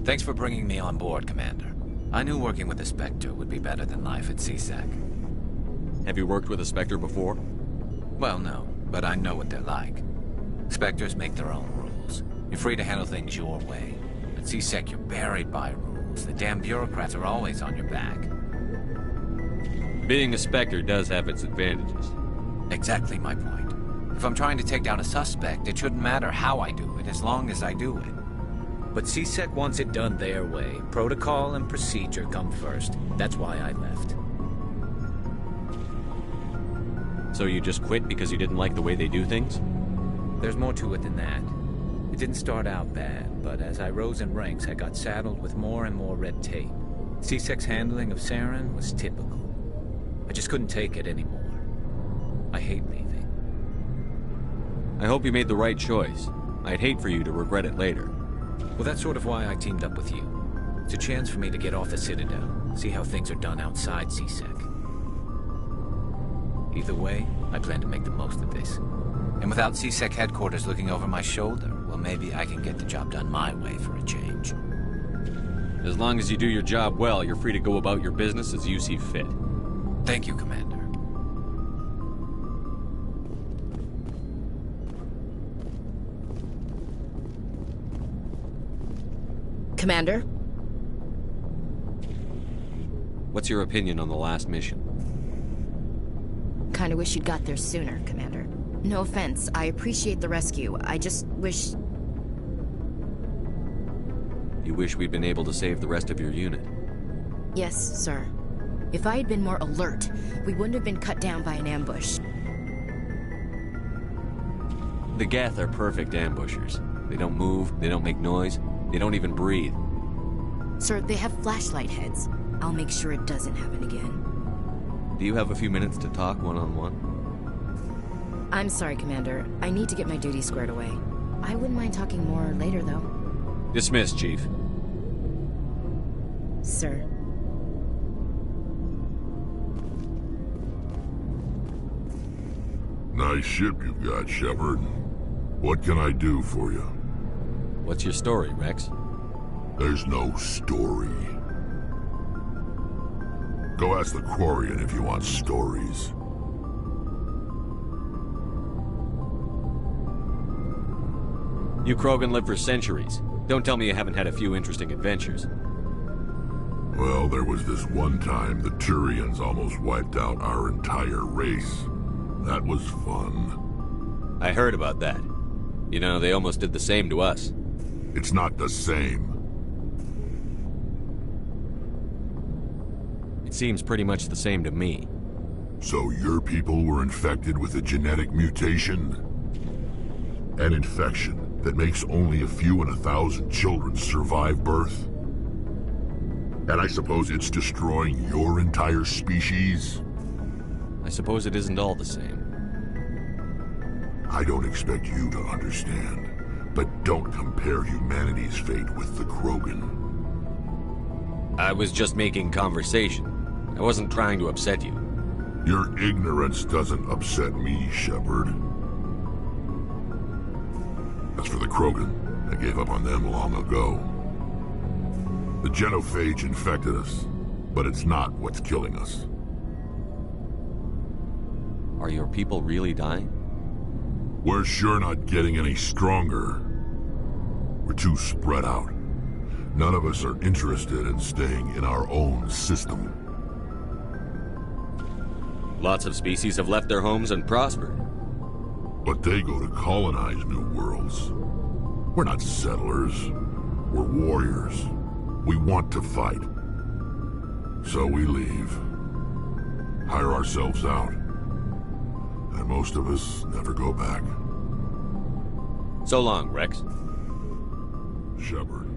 Thanks for bringing me on board, Commander. I knew working with the Spectre would be better than life at C-Sec. Have you worked with a Spectre before? Well, no, but I know what they're like. Spectres make their own rules. You're free to handle things your way. At C-Sec, you're buried by rules. The damn bureaucrats are always on your back. Being a Spectre does have its advantages. Exactly my point. If I'm trying to take down a suspect, it shouldn't matter how I do it, as long as I do it. But C-Sec wants it done their way. Protocol and procedure come first. That's why I left. So you just quit because you didn't like the way they do things? There's more to it than that. It didn't start out bad, but as I rose in ranks, I got saddled with more and more red tape. C-Sec's handling of Saren was typical. I just couldn't take it anymore. I hate leaving. I hope you made the right choice. I'd hate for you to regret it later. Well, that's sort of why I teamed up with you. It's a chance for me to get off the Citadel, see how things are done outside C-Sec. Either way, I plan to make the most of this. And without C-Sec headquarters looking over my shoulder, well, maybe I can get the job done my way for a change. As long as you do your job well, you're free to go about your business as you see fit. Thank you, Commander. Commander? What's your opinion on the last mission? Kinda wish you'd got there sooner, Commander. No offense, I appreciate the rescue. I just wish... You wish we'd been able to save the rest of your unit? Yes, sir. If I had been more alert, we wouldn't have been cut down by an ambush. The Geth are perfect ambushers. They don't move, they don't make noise, they don't even breathe. Sir, they have flashlight heads. I'll make sure it doesn't happen again. Do you have a few minutes to talk one-on-one? I'm sorry, Commander. I need to get my duties squared away. I wouldn't mind talking more later, though. Dismissed, Chief. Sir. Nice ship you've got, Shepard. What can I do for you? What's your story, Rex? There's no story. Go ask the Quarian if you want stories. You Krogan live for centuries. Don't tell me you haven't had a few interesting adventures. Well, there was this one time the Turians almost wiped out our entire race. That was fun. I heard about that. You know, they almost did the same to us. It's not the same. It seems pretty much the same to me. So your people were infected with a genetic mutation? An infection that makes only a few in 1,000 children survive birth? And I suppose it's destroying your entire species? I suppose it isn't all the same. I don't expect you to understand, but don't compare humanity's fate with the Krogan. I was just making conversation. I wasn't trying to upset you. Your ignorance doesn't upset me, Shepard. As for the Krogan, I gave up on them long ago. The genophage infected us, but it's not what's killing us. Are your people really dying? We're sure not getting any stronger. We're too spread out. None of us are interested in staying in our own system. Lots of species have left their homes and prospered. But they go to colonize new worlds. We're not settlers. We're warriors. We want to fight. So we leave. Hire ourselves out. And most of us never go back. So long, Rex. Shepard.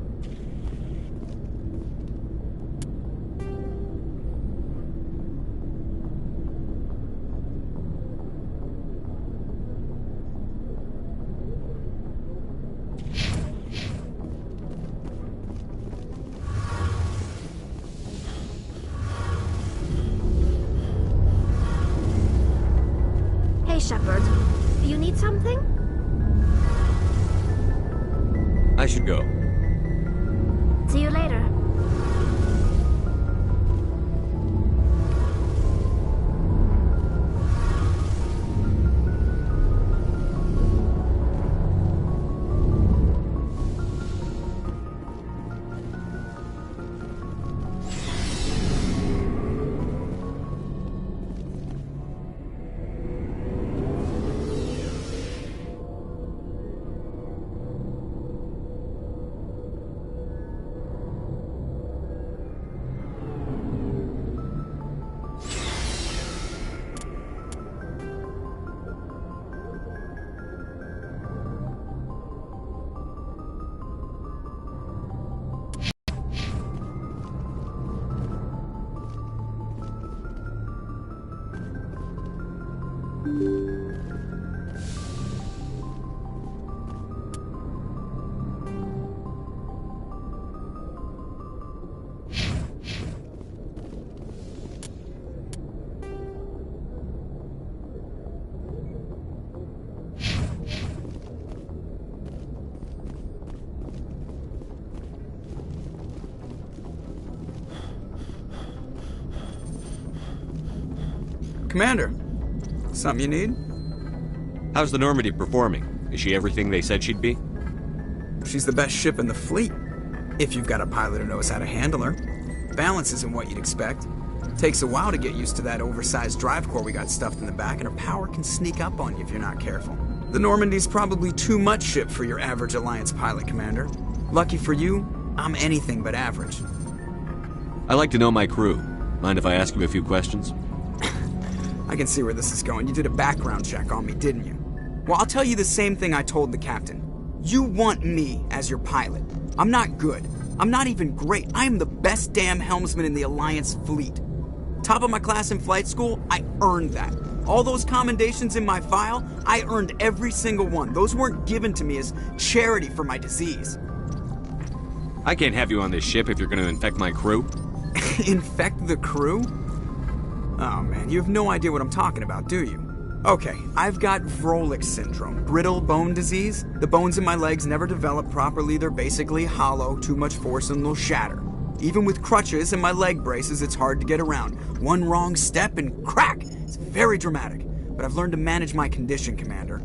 Shepard, you need something? I should go. See you later. Commander, something you need? How's the Normandy performing? Is she everything they said she'd be? She's the best ship in the fleet, if you've got a pilot who knows how to handle her. Balance isn't what you'd expect. Takes a while to get used to that oversized drive core we got stuffed in the back, and her power can sneak up on you if you're not careful. The Normandy's probably too much ship for your average Alliance pilot, Commander. Lucky for you, I'm anything but average. I like to know my crew. Mind if I ask you a few questions? I can see where this is going. You did a background check on me, didn't you? Well, I'll tell you the same thing I told the captain. You want me as your pilot. I'm not good. I'm not even great. I am the best damn helmsman in the Alliance fleet. Top of my class in flight school, I earned that. All those commendations in my file, I earned every single one. Those weren't given to me as charity for my disease. I can't have you on this ship if you're going to infect my crew. Infect the crew? Oh man, you have no idea what I'm talking about, do you? Okay, I've got Vrolik syndrome, brittle bone disease. The bones in my legs never develop properly. They're basically hollow, too much force and they'll shatter. Even with crutches and my leg braces, it's hard to get around. One wrong step and crack! It's very dramatic, but I've learned to manage my condition, Commander.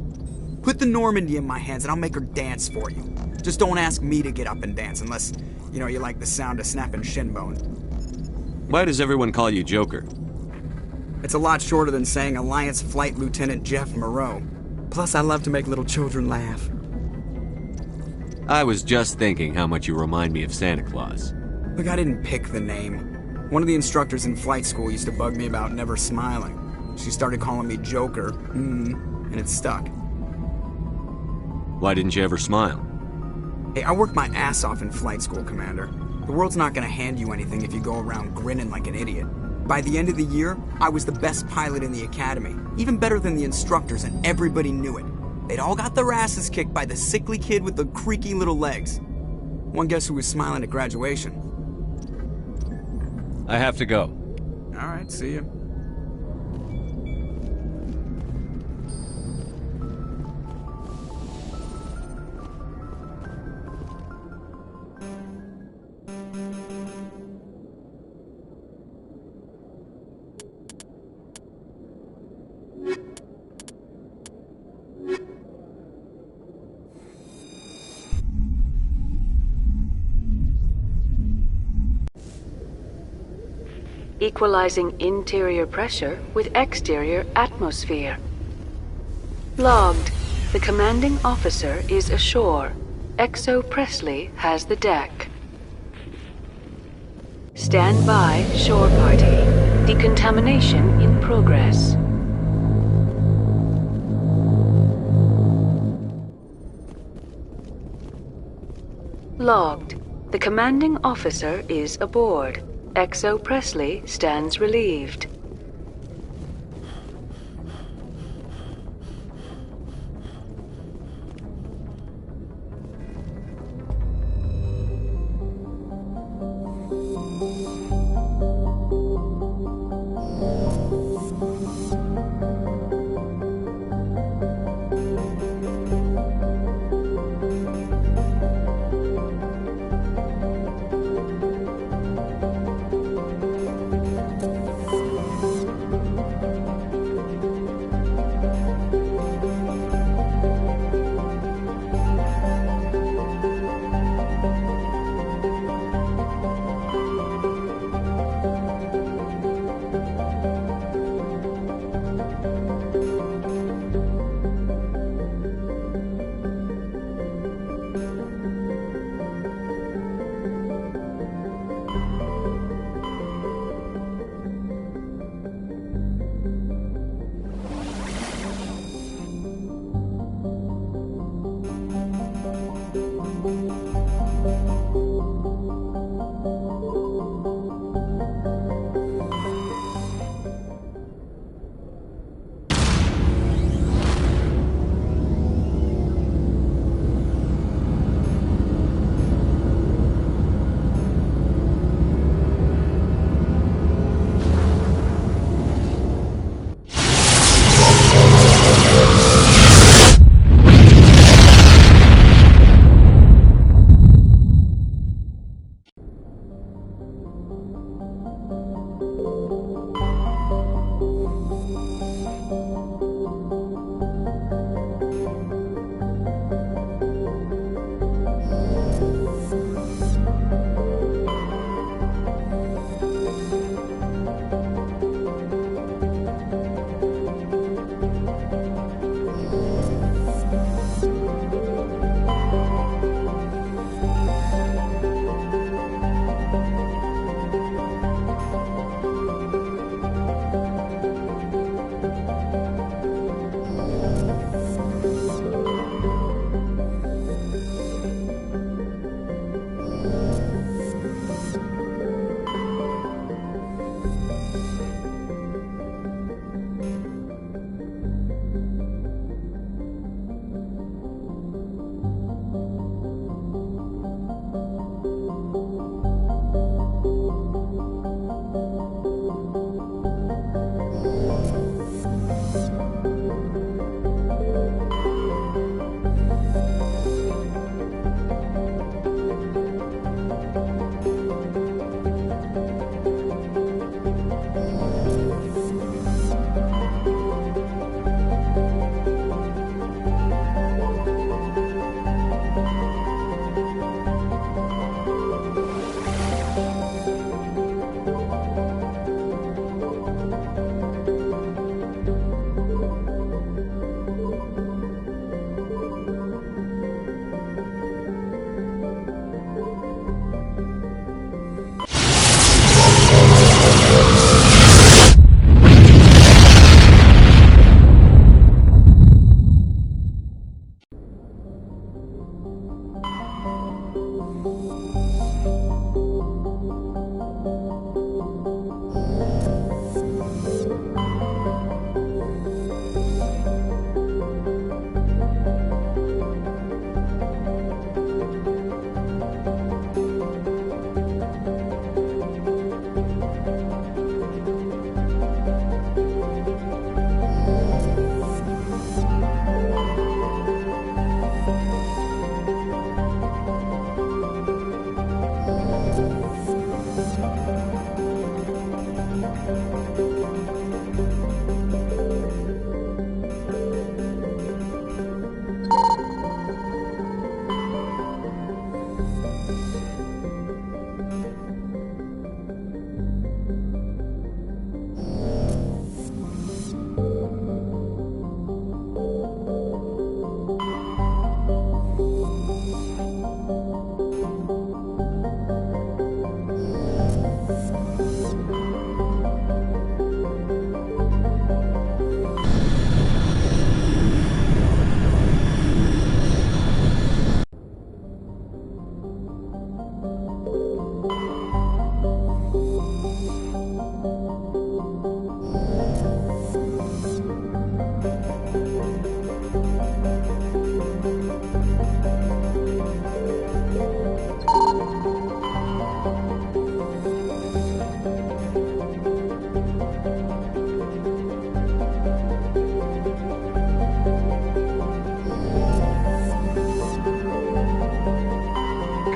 Put the Normandy in my hands and I'll make her dance for you. Just don't ask me to get up and dance unless, you like the sound of snapping shin bone. Why does everyone call you Joker? It's a lot shorter than saying Alliance Flight Lieutenant Jeff Moreau. Plus, I love to make little children laugh. I was just thinking how much you remind me of Santa Claus. Look, I didn't pick the name. One of the instructors in flight school used to bug me about never smiling. She started calling me Joker, and it stuck. Why didn't you ever smile? Hey, I worked my ass off in flight school, Commander. The world's not gonna hand you anything if you go around grinning like an idiot. By the end of the year, I was the best pilot in the academy, even better than the instructors, and everybody knew it. They'd all got their asses kicked by the sickly kid with the creaky little legs. One guess who was smiling at graduation? I have to go. All right, see you. Equalizing interior pressure with exterior atmosphere. Logged. The commanding officer is ashore. XO Presley has the deck. Stand by, shore party. Decontamination in progress. Logged. The commanding officer is aboard. XO Presley stands relieved.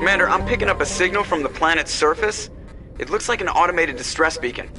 Commander, I'm picking up a signal from the planet's surface. It looks like an automated distress beacon.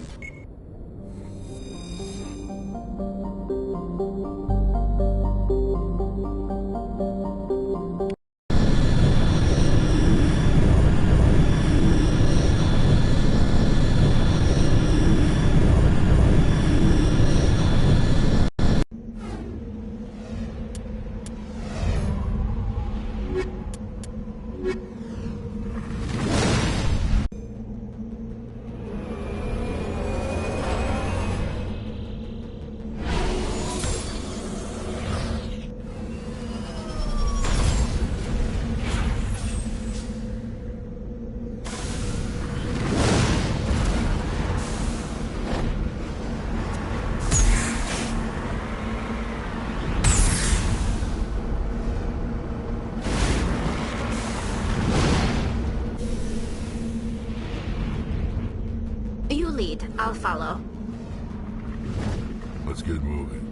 You lead. I'll follow. Let's get moving.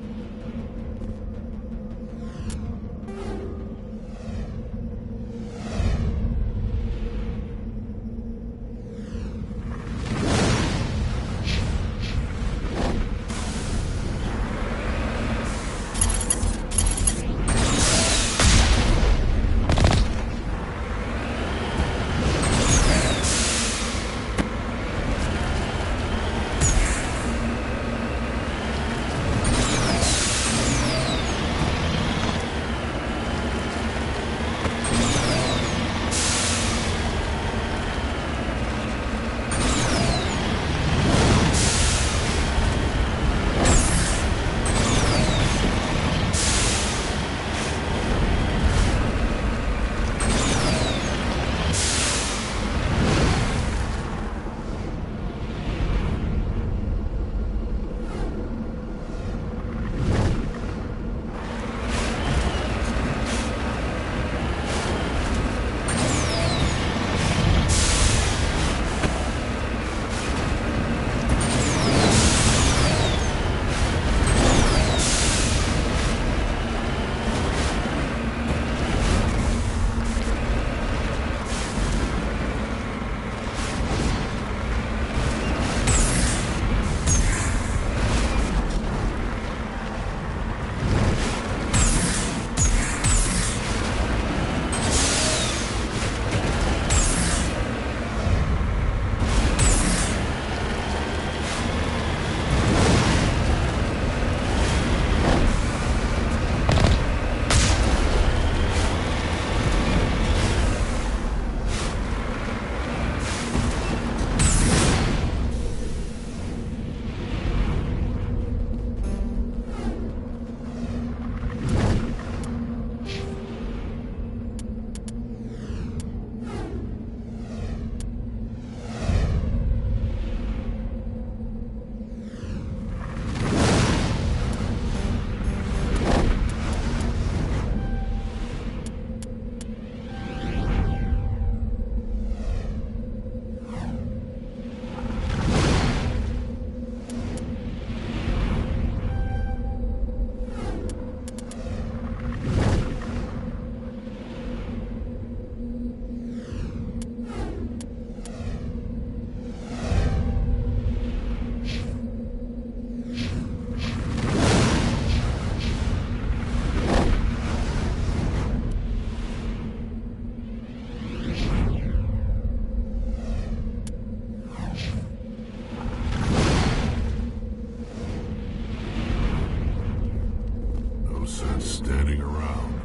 standing around.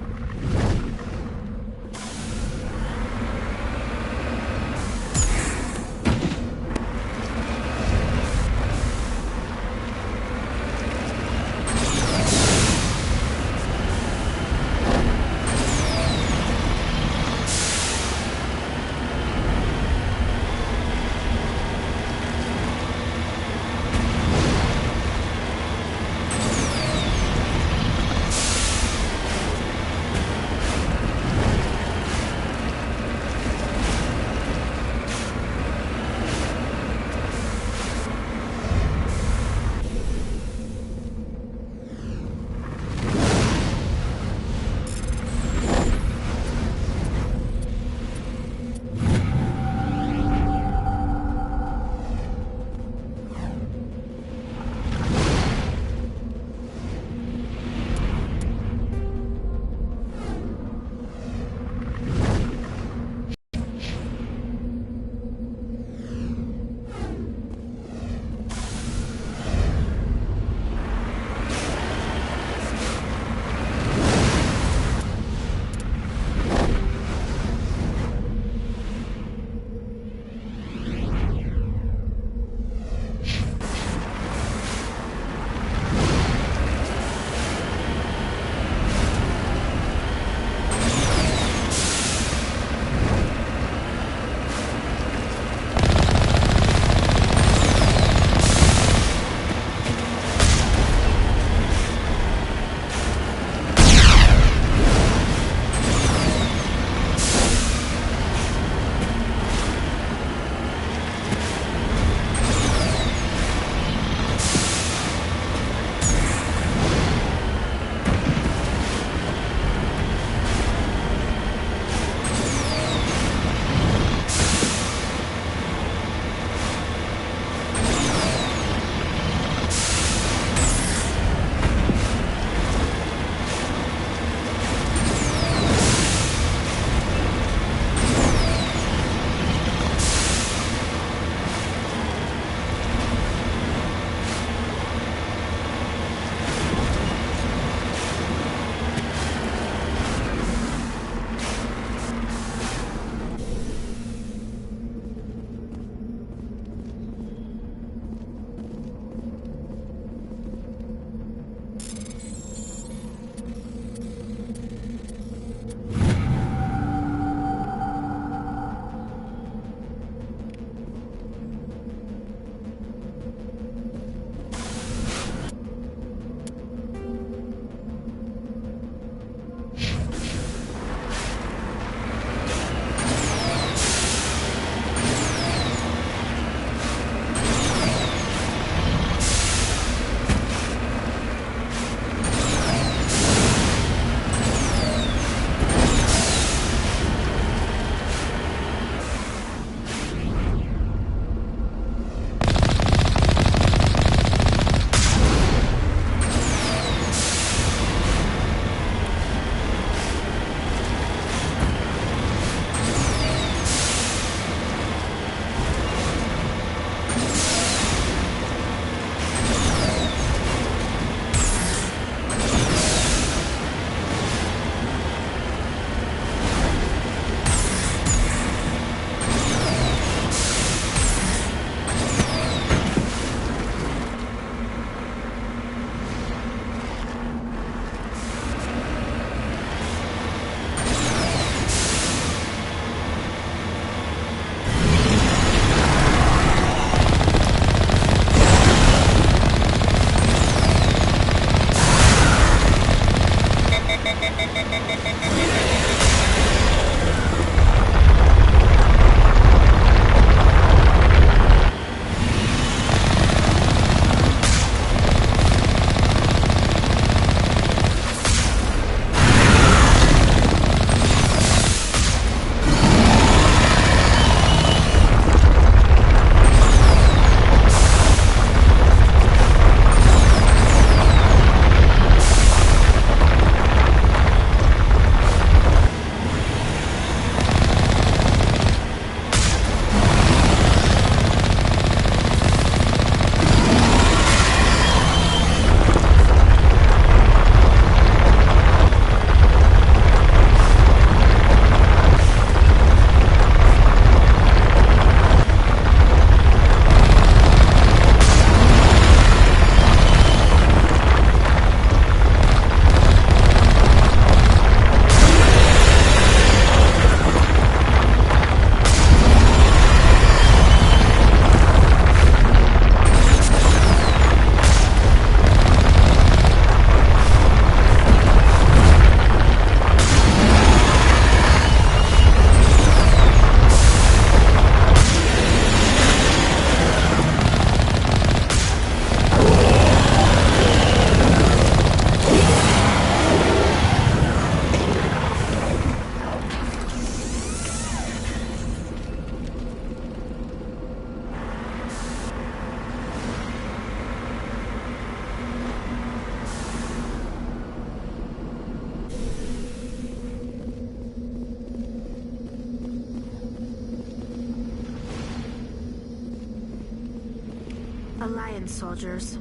Rebellion soldiers.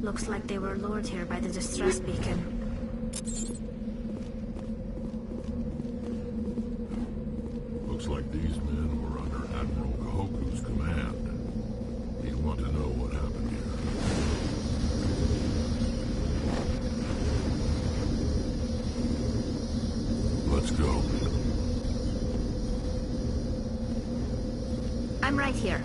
Looks like they were lured here by the distress beacon. Looks like these men were under Admiral Kahoku's command. He'd want to know what happened here. Let's go. I'm right here.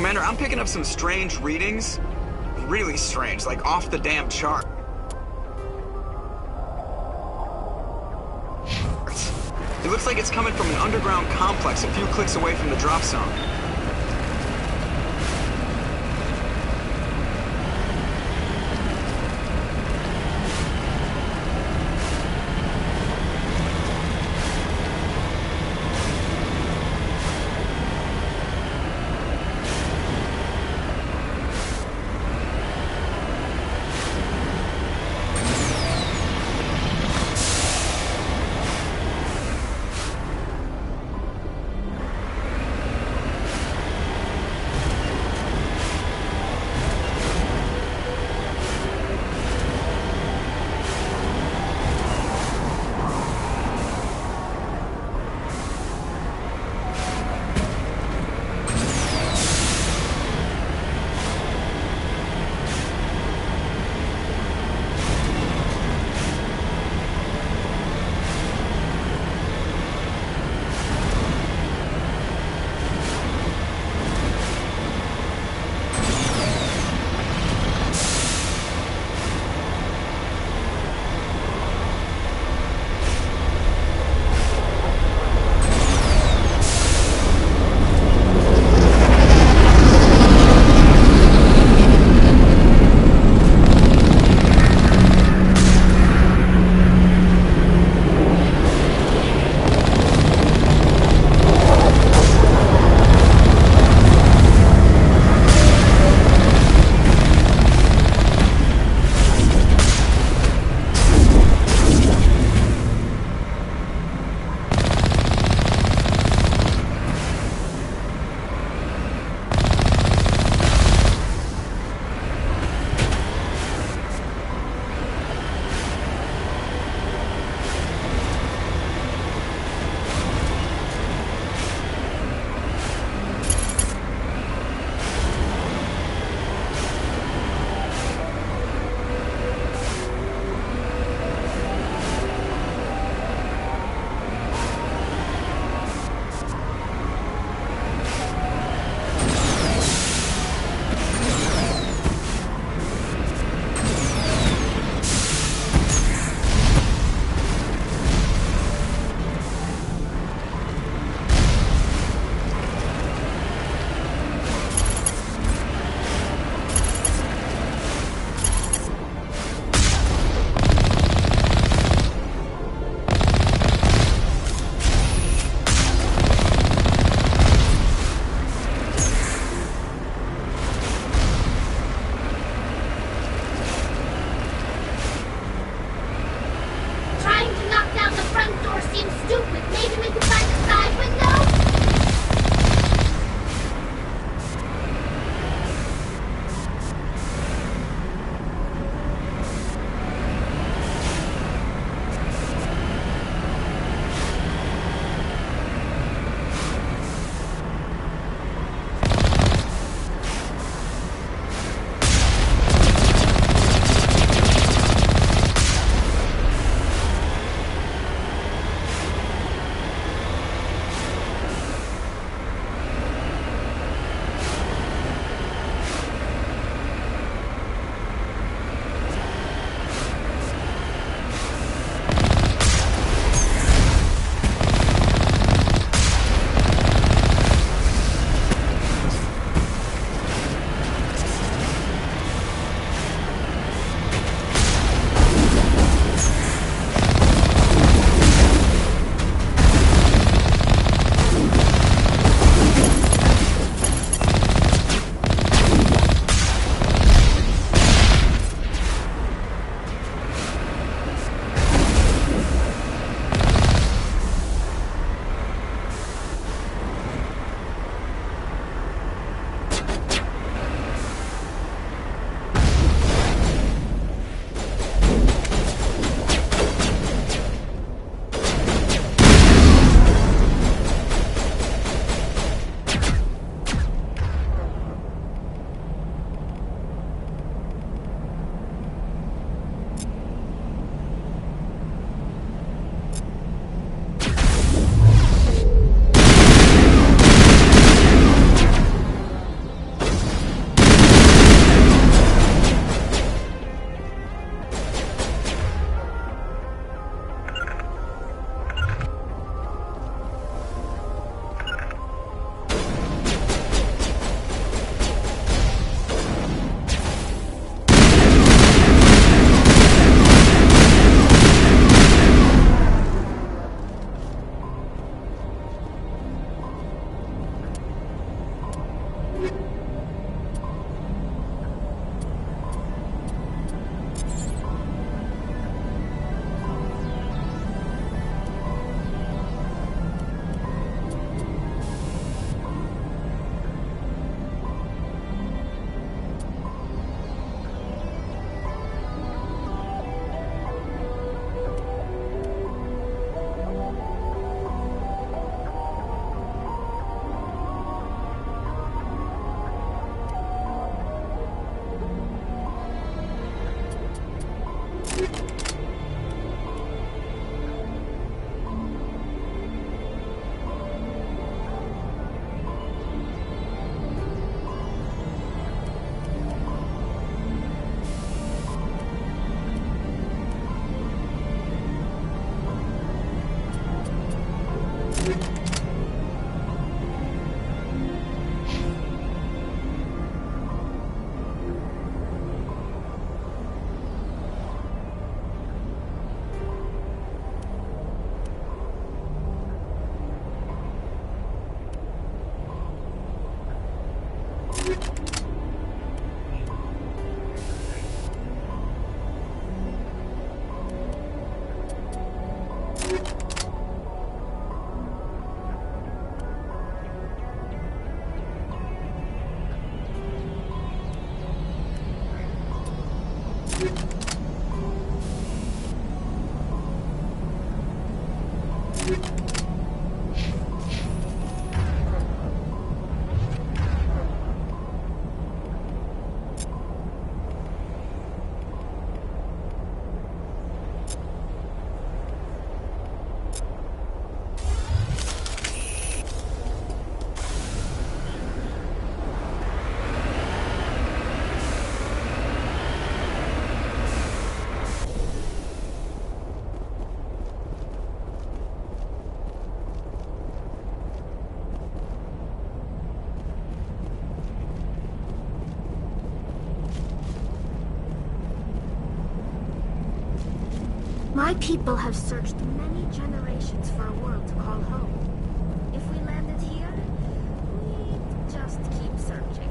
Commander, I'm picking up some strange readings. Really strange, like off the damn chart. It looks like it's coming from an underground complex a few clicks away from the drop zone. My people have searched many generations for a world to call home. If we landed here, we'd just keep searching.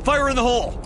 Fire in the hole!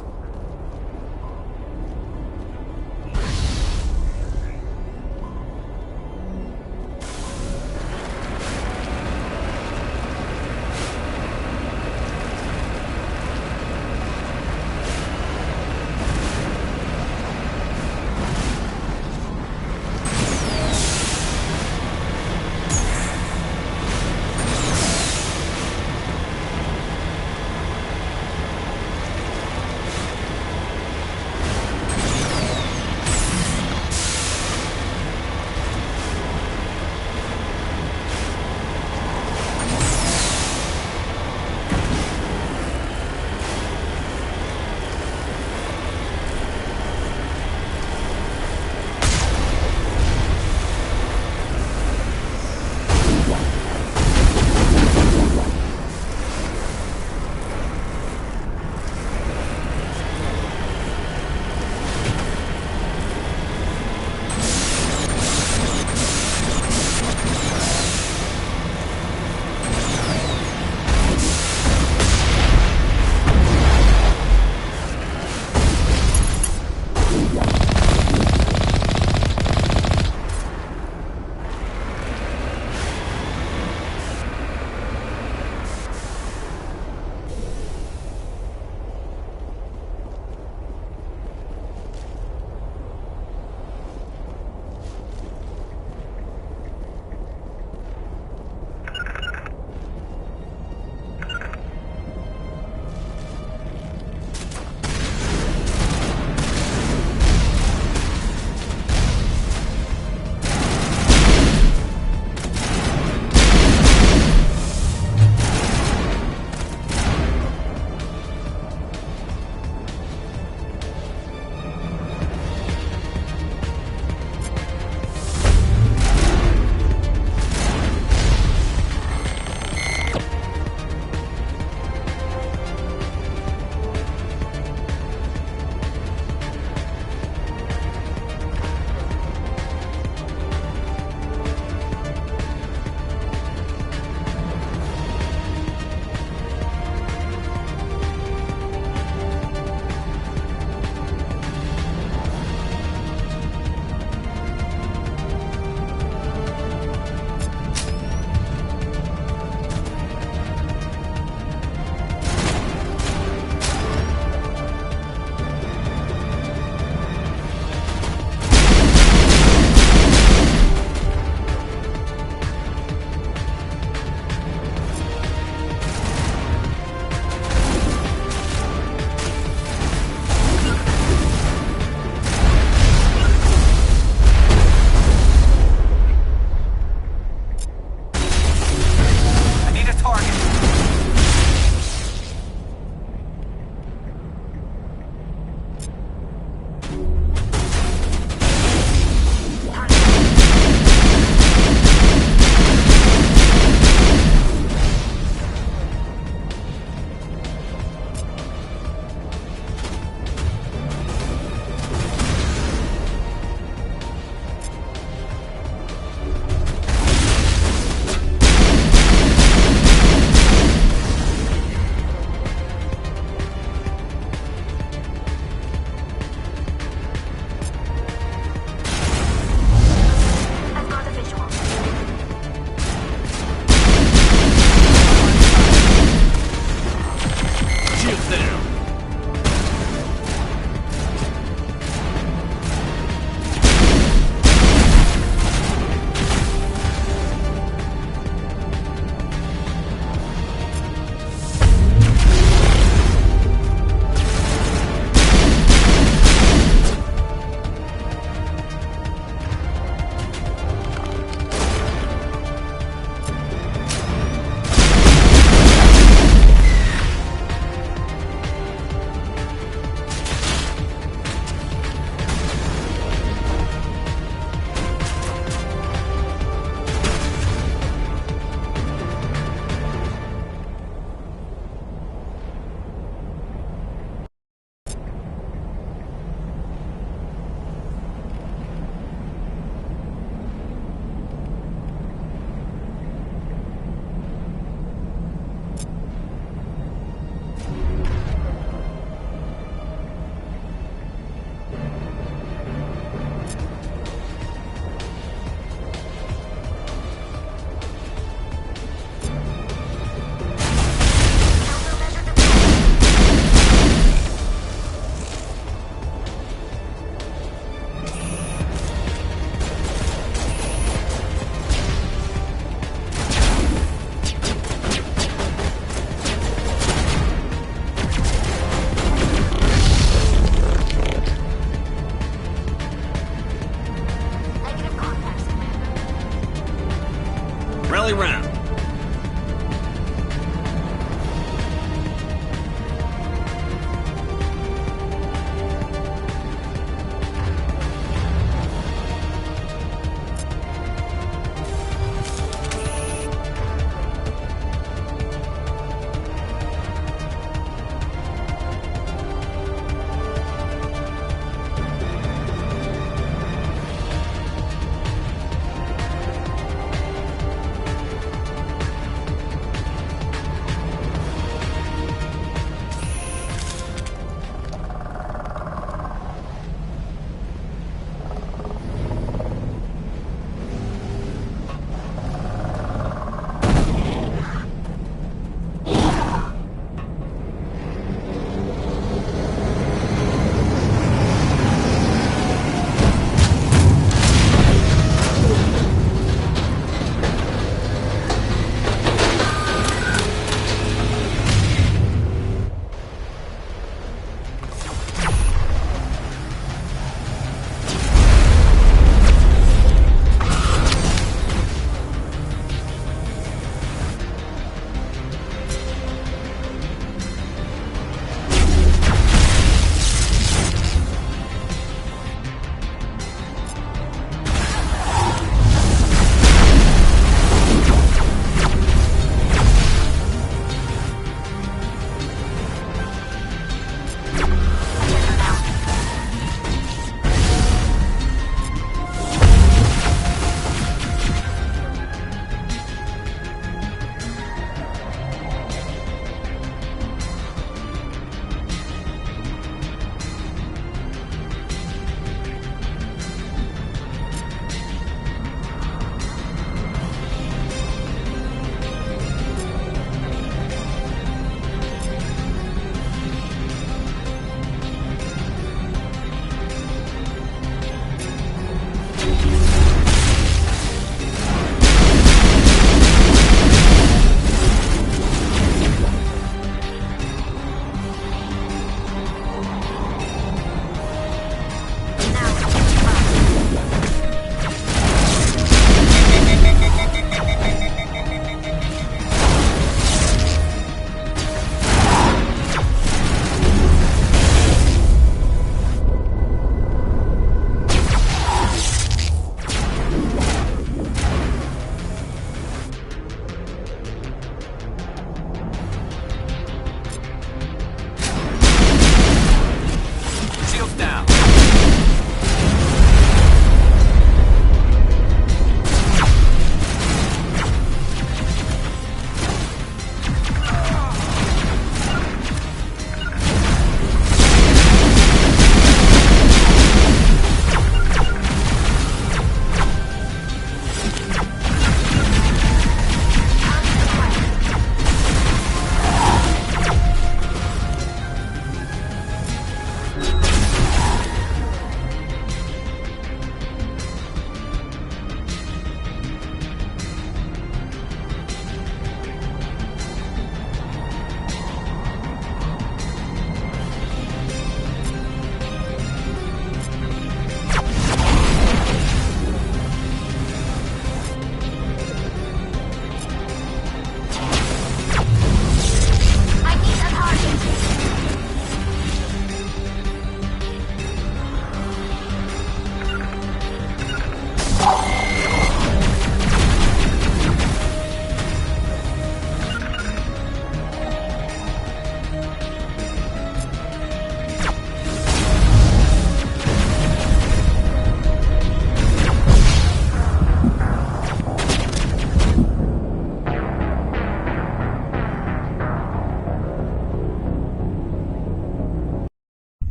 rally round.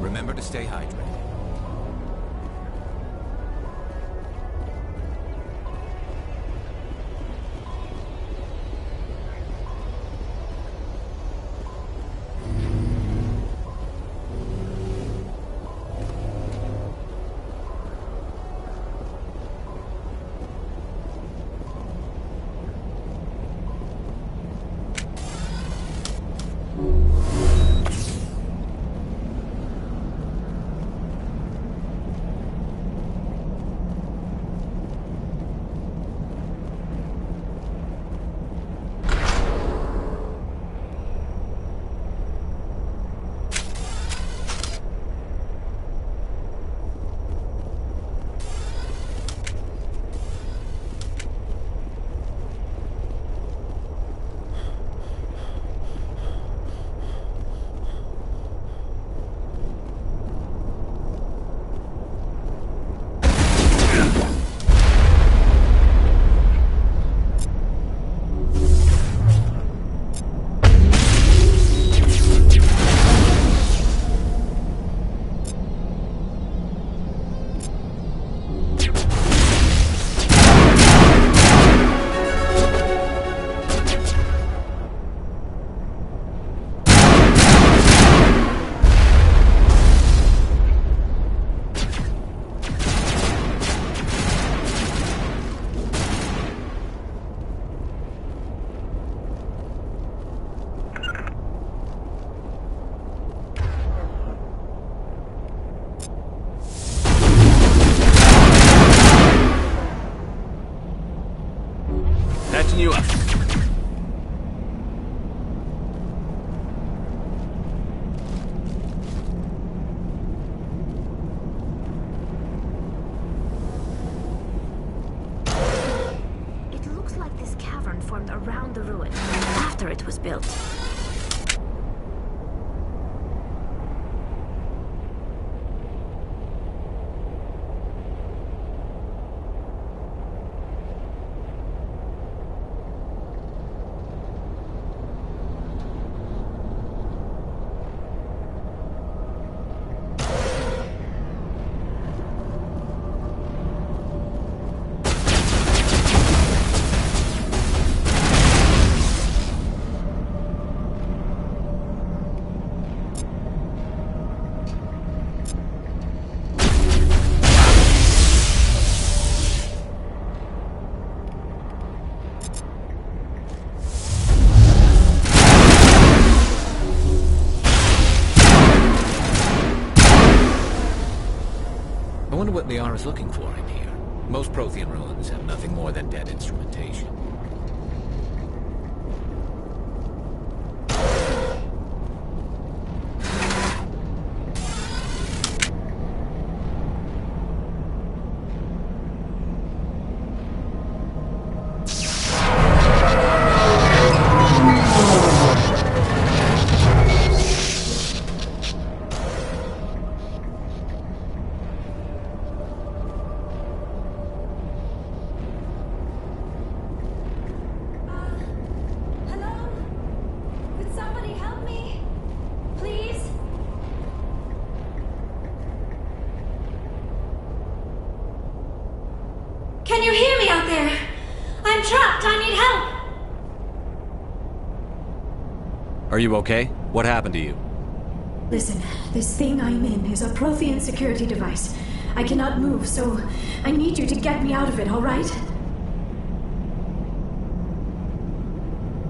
Remember to stay hydrated. Patching you up. around the ruin, after it was built. I wonder what Liara's looking for in here. Most Prothean ruins have nothing more than dead instrumentation. Can you hear me out there? I'm trapped. I need help. Are you okay? What happened to you? Listen, this thing I'm in is a Prothean security device. I cannot move, so I need you to get me out of it, all right?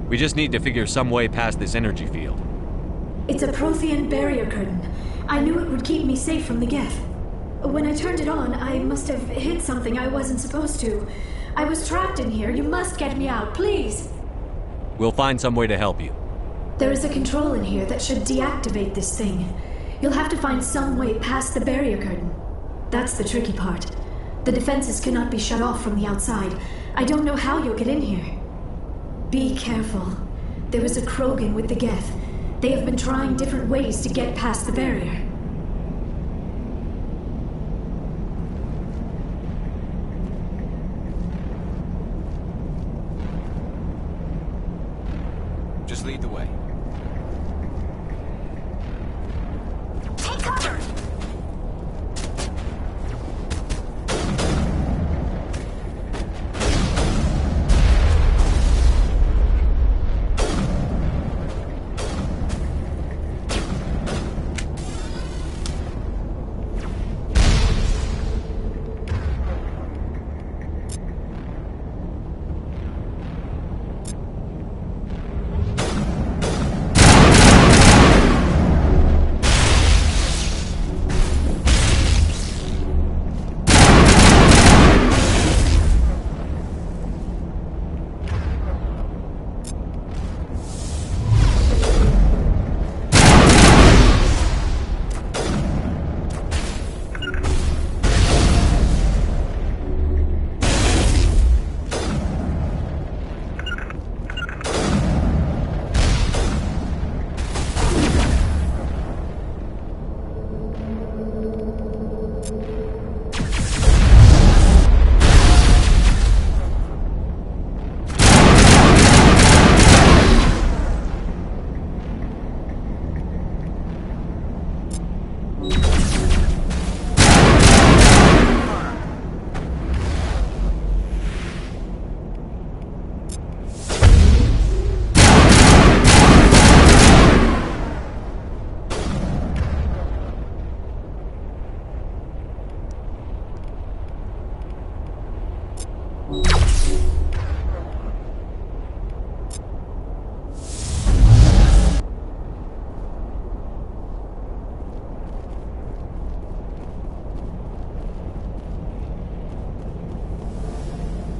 We just need to figure some way past this energy field. It's a Prothean barrier curtain. I knew it would keep me safe from the Geth. When I turned it on, I must have hit something I wasn't supposed to. I was trapped in here. You must get me out, please. We'll find some way to help you. There is a control in here that should deactivate this thing. You'll have to find some way past the barrier curtain. That's the tricky part. The defenses cannot be shut off from the outside. I don't know how you'll get in here. Be careful. There is a Krogan with the Geth. They have been trying different ways to get past the barrier. Just lead the way. Take cover!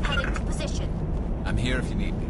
Heading to position. I'm here if you need me.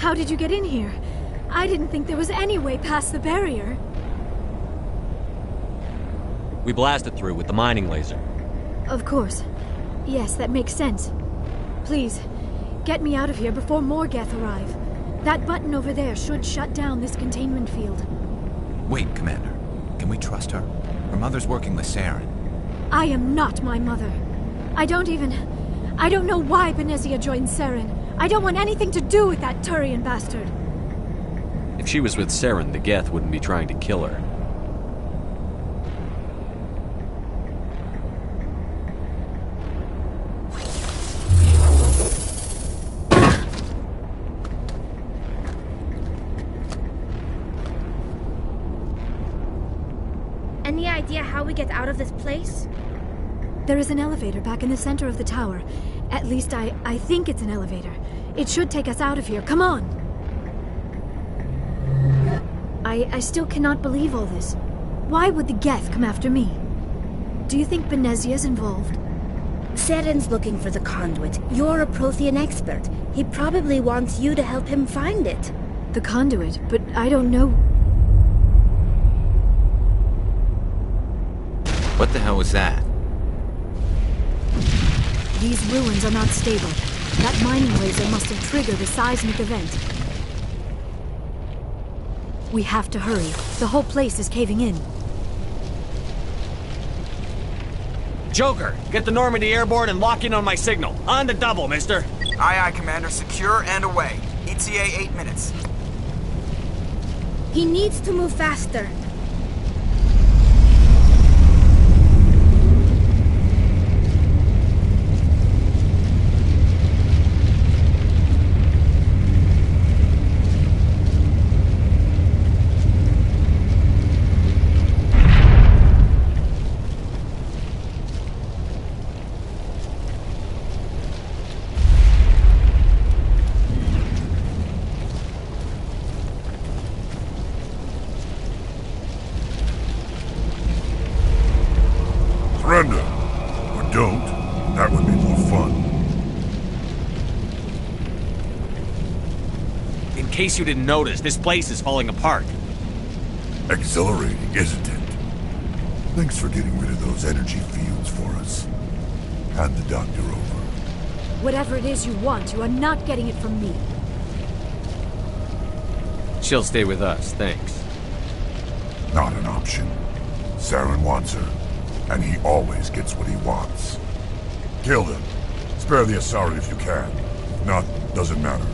How did you get in here? I didn't think there was any way past the barrier. We blasted through with the mining laser. Of course. Yes, that makes sense. Please, get me out of here before more Geth arrive. That button over there should shut down this containment field. Wait, Commander. Can we trust her? Her mother's working with Saren. I am not my mother. I don't know why Benezia joined Saren. I don't want anything to do with that Turian bastard. If she was with Saren, the Geth wouldn't be trying to kill her. Any idea how we get out of this place? There is an elevator back in the center of the tower. At least I think it's an elevator. It should take us out of here. Come on! I still cannot believe all this. Why would the Geth come after me? Do you think Benezia's involved? Seren's looking for the conduit. You're a Prothean expert. He probably wants you to help him find it. The conduit, but I don't know. What the hell was that? These ruins are not stable. That mining laser must have triggered a seismic event. We have to hurry. The whole place is caving in. Joker, get the Normandy airborne and lock in on my signal. On the double, mister. Aye, aye, Commander. Secure and away. ETA 8 minutes. He needs to move faster. Surrender. Or don't. That would be more fun. In case you didn't notice, this place is falling apart. Exhilarating, isn't it? Thanks for getting rid of those energy fields for us. Hand the doctor over. Whatever it is you want, you are not getting it from me. She'll stay with us, thanks. Not an option. Saren wants her, and he always gets what he wants. Kill them. Spare the Asari if you can. If not, doesn't matter.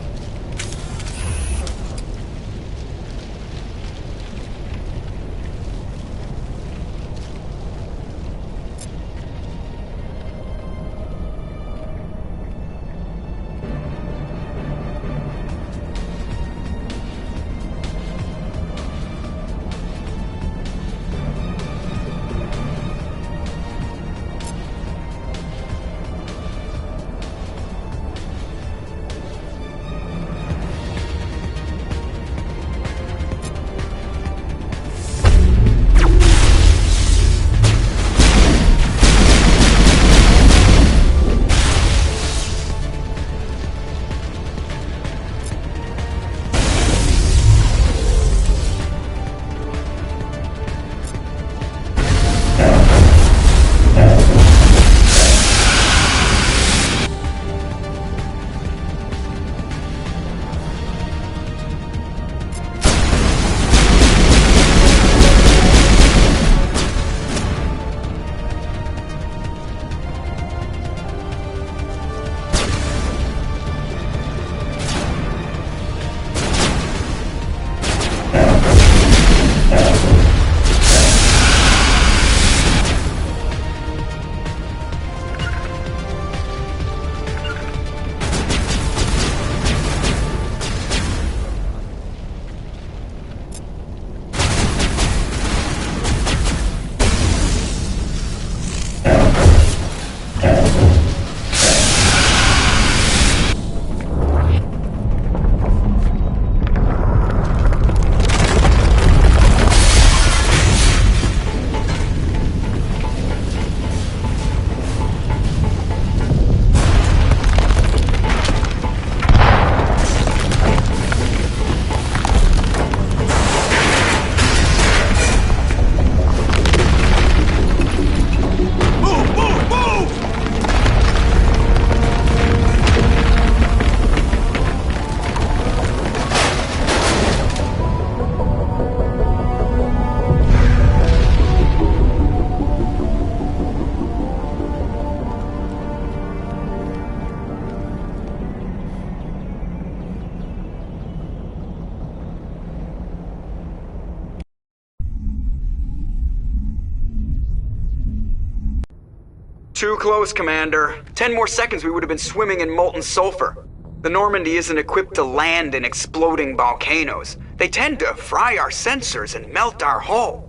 Too close, Commander. 10 more seconds we would have been swimming in molten sulfur. The Normandy isn't equipped to land in exploding volcanoes. They tend to fry our sensors and melt our hull.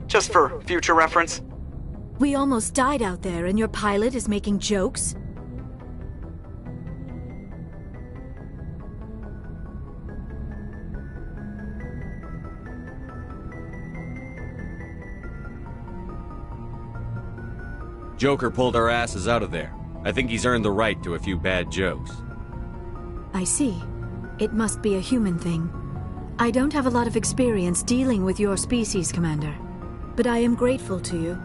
Just for future reference. We almost died out there and your pilot is making jokes? Joker pulled our asses out of there. I think he's earned the right to a few bad jokes. I see. It must be a human thing. I don't have a lot of experience dealing with your species, Commander. But I am grateful to you.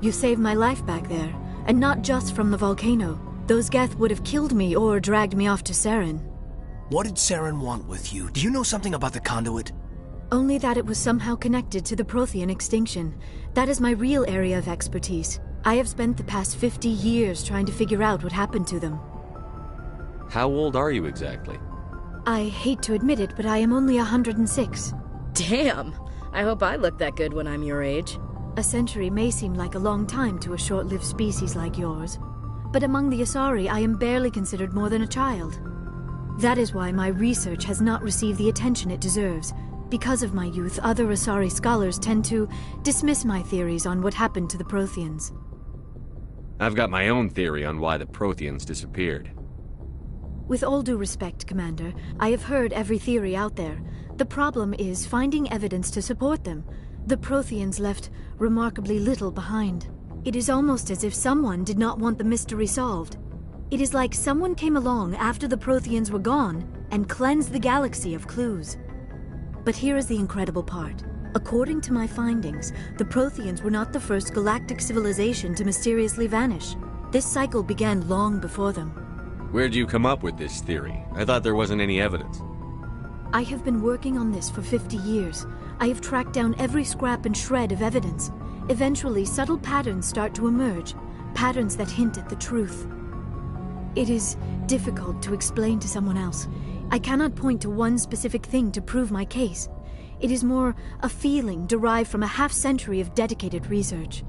You saved my life back there, and not just from the volcano. Those Geth would have killed me or dragged me off to Saren. What did Saren want with you? Do you know something about the conduit? Only that it was somehow connected to the Prothean extinction. That is my real area of expertise. I have spent the past 50 years trying to figure out what happened to them. How old are you exactly? I hate to admit it, but I am only 106. Damn! I hope I look that good when I'm your age. A century may seem like a long time to a short-lived species like yours, but among the Asari I am barely considered more than a child. That is why my research has not received the attention it deserves. Because of my youth, other Asari scholars tend to dismiss my theories on what happened to the Protheans. I've got my own theory on why the Protheans disappeared. With all due respect, Commander, I have heard every theory out there. The problem is finding evidence to support them. The Protheans left remarkably little behind. It is almost as if someone did not want the mystery solved. It is like someone came along after the Protheans were gone and cleansed the galaxy of clues. But here is the incredible part. According to my findings, the Protheans were not the first galactic civilization to mysteriously vanish. This cycle began long before them. Where'd you come up with this theory? I thought there wasn't any evidence. I have been working on this for 50 years. I have tracked down every scrap and shred of evidence. Eventually, subtle patterns start to emerge, patterns that hint at the truth. It is difficult to explain to someone else. I cannot point to one specific thing to prove my case. It is more a feeling derived from a half-century of dedicated research.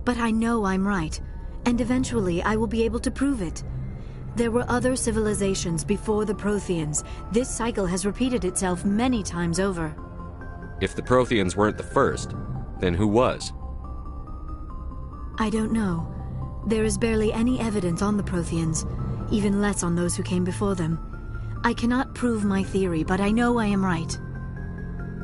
But I know I'm right, and eventually I will be able to prove it. There were other civilizations before the Protheans. This cycle has repeated itself many times over. If the Protheans weren't the first, then who was? I don't know. There is barely any evidence on the Protheans, even less on those who came before them. I cannot prove my theory, but I know I am right.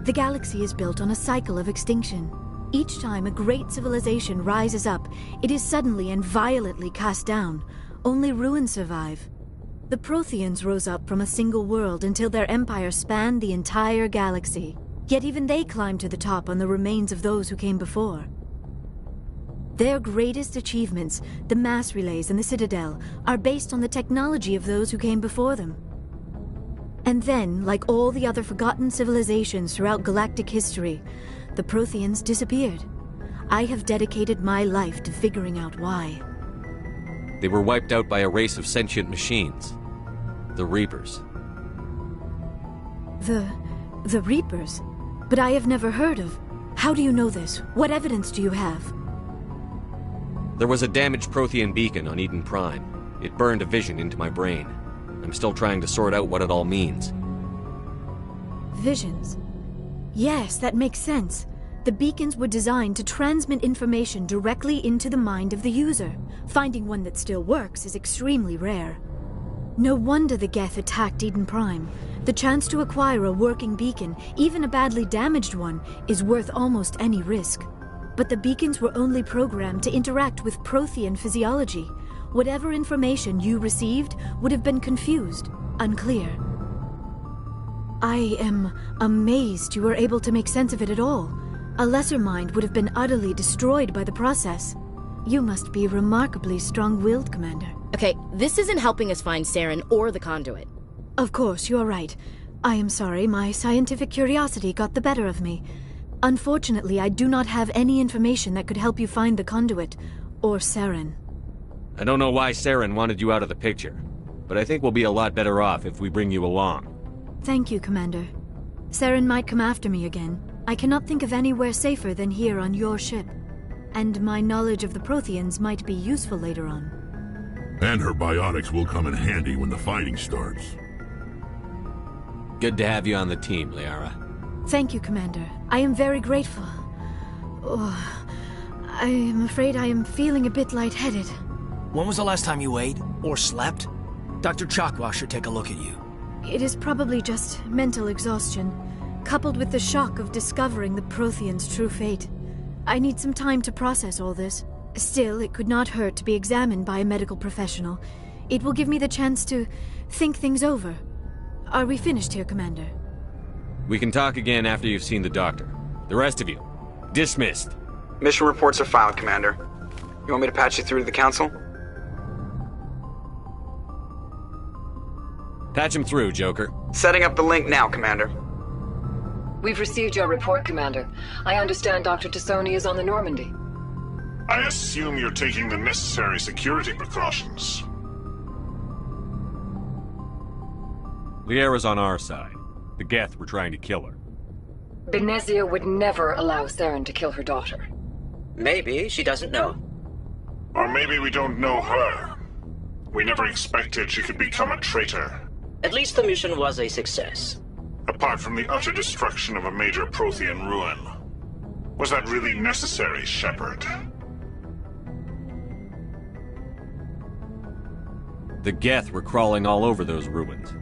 The galaxy is built on a cycle of extinction. Each time a great civilization rises up, it is suddenly and violently cast down. Only ruins survive. The Protheans rose up from a single world until their empire spanned the entire galaxy. Yet even they climbed to the top on the remains of those who came before. Their greatest achievements, the mass relays and the Citadel, are based on the technology of those who came before them. And then, like all the other forgotten civilizations throughout galactic history, the Protheans disappeared. I have dedicated my life to figuring out why. They were wiped out by a race of sentient machines. The Reapers. The Reapers? But I have never heard of. How do you know this? What evidence do you have? There was a damaged Prothean beacon on Eden Prime. It burned a vision into my brain. I'm still trying to sort out what it all means. Visions. Yes, that makes sense. The beacons were designed to transmit information directly into the mind of the user. Finding one that still works is extremely rare. No wonder the Geth attacked Eden Prime. The chance to acquire a working beacon, even a badly damaged one, is worth almost any risk. But the beacons were only programmed to interact with Prothean physiology. Whatever information you received would have been confused, unclear. I am amazed you were able to make sense of it at all. A lesser mind would have been utterly destroyed by the process. You must be remarkably strong-willed, Commander. Okay, this isn't helping us find Saren or the conduit. Of course, you are right. I am sorry, my scientific curiosity got the better of me. Unfortunately, I do not have any information that could help you find the conduit, or Saren. I don't know why Saren wanted you out of the picture, but I think we'll be a lot better off if we bring you along. Thank you, Commander. Saren might come after me again. I cannot think of anywhere safer than here on your ship. And my knowledge of the Protheans might be useful later on. And her biotics will come in handy when the fighting starts. Good to have you on the team, Liara. Thank you, Commander. I am very grateful. Oh, I am afraid I am feeling a bit lightheaded. When was the last time you ate or slept? Dr. Chakwa should take a look at you. It is probably just mental exhaustion, coupled with the shock of discovering the Prothean's true fate. I need some time to process all this. Still, it could not hurt to be examined by a medical professional. It will give me the chance to think things over. Are we finished here, Commander? We can talk again after you've seen the doctor. The rest of you, dismissed. Mission reports are filed, Commander. You want me to patch you through to the Council? Patch him through, Joker. Setting up the link now, Commander. We've received your report, Commander. I understand Dr. Tassoni is on the Normandy. I assume you're taking the necessary security precautions. Liara's on our side. The Geth were trying to kill her. Benezia would never allow Saren to kill her daughter. Maybe she doesn't know. Or maybe we don't know her. We never expected she could become a traitor. At least the mission was a success. Apart from the utter destruction of a major Prothean ruin. Was that really necessary, Shepard? The Geth were crawling all over those ruins.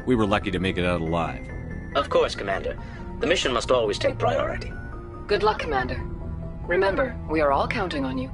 We were lucky to make it out alive. Of course, Commander. The mission must always take priority. Good luck, Commander. Remember, we are all counting on you.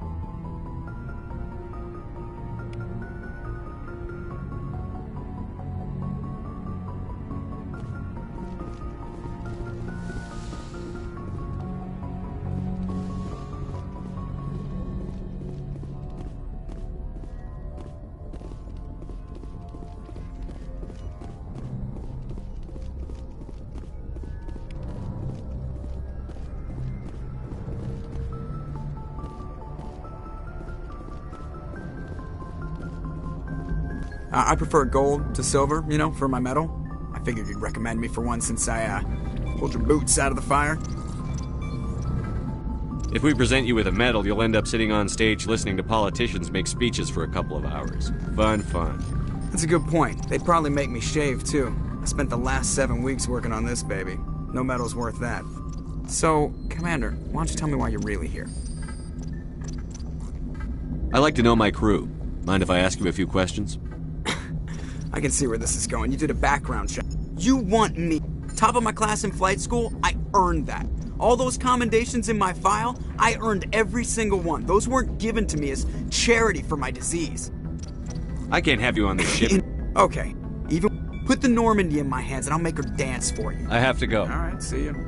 I prefer gold to silver, you know, for my medal. I figured you'd recommend me for one since I, pulled your boots out of the fire. If we present you with a medal, you'll end up sitting on stage listening to politicians make speeches for a couple of hours. Fun. That's a good point. They'd probably make me shave, too. I spent the last 7 weeks working on this baby. No medal's worth that. So, Commander, why don't you tell me why you're really here? I like to know my crew. Mind if I ask you a few questions? I can see where this is going. You did a background check. You want me. Top of my class in flight school? I earned that. All those commendations in my file, I earned every single one. Those weren't given to me as charity for my disease. I can't have you on this ship. Okay. Even put the Normandy in my hands and I'll make her dance for you. I have to go. All right, see you.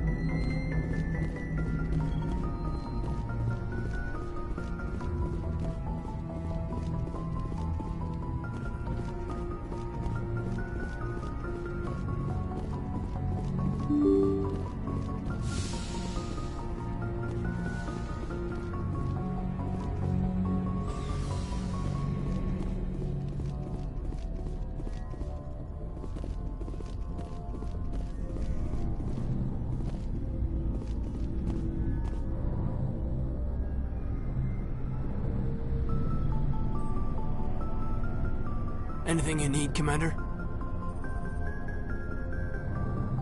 Anything you need, Commander?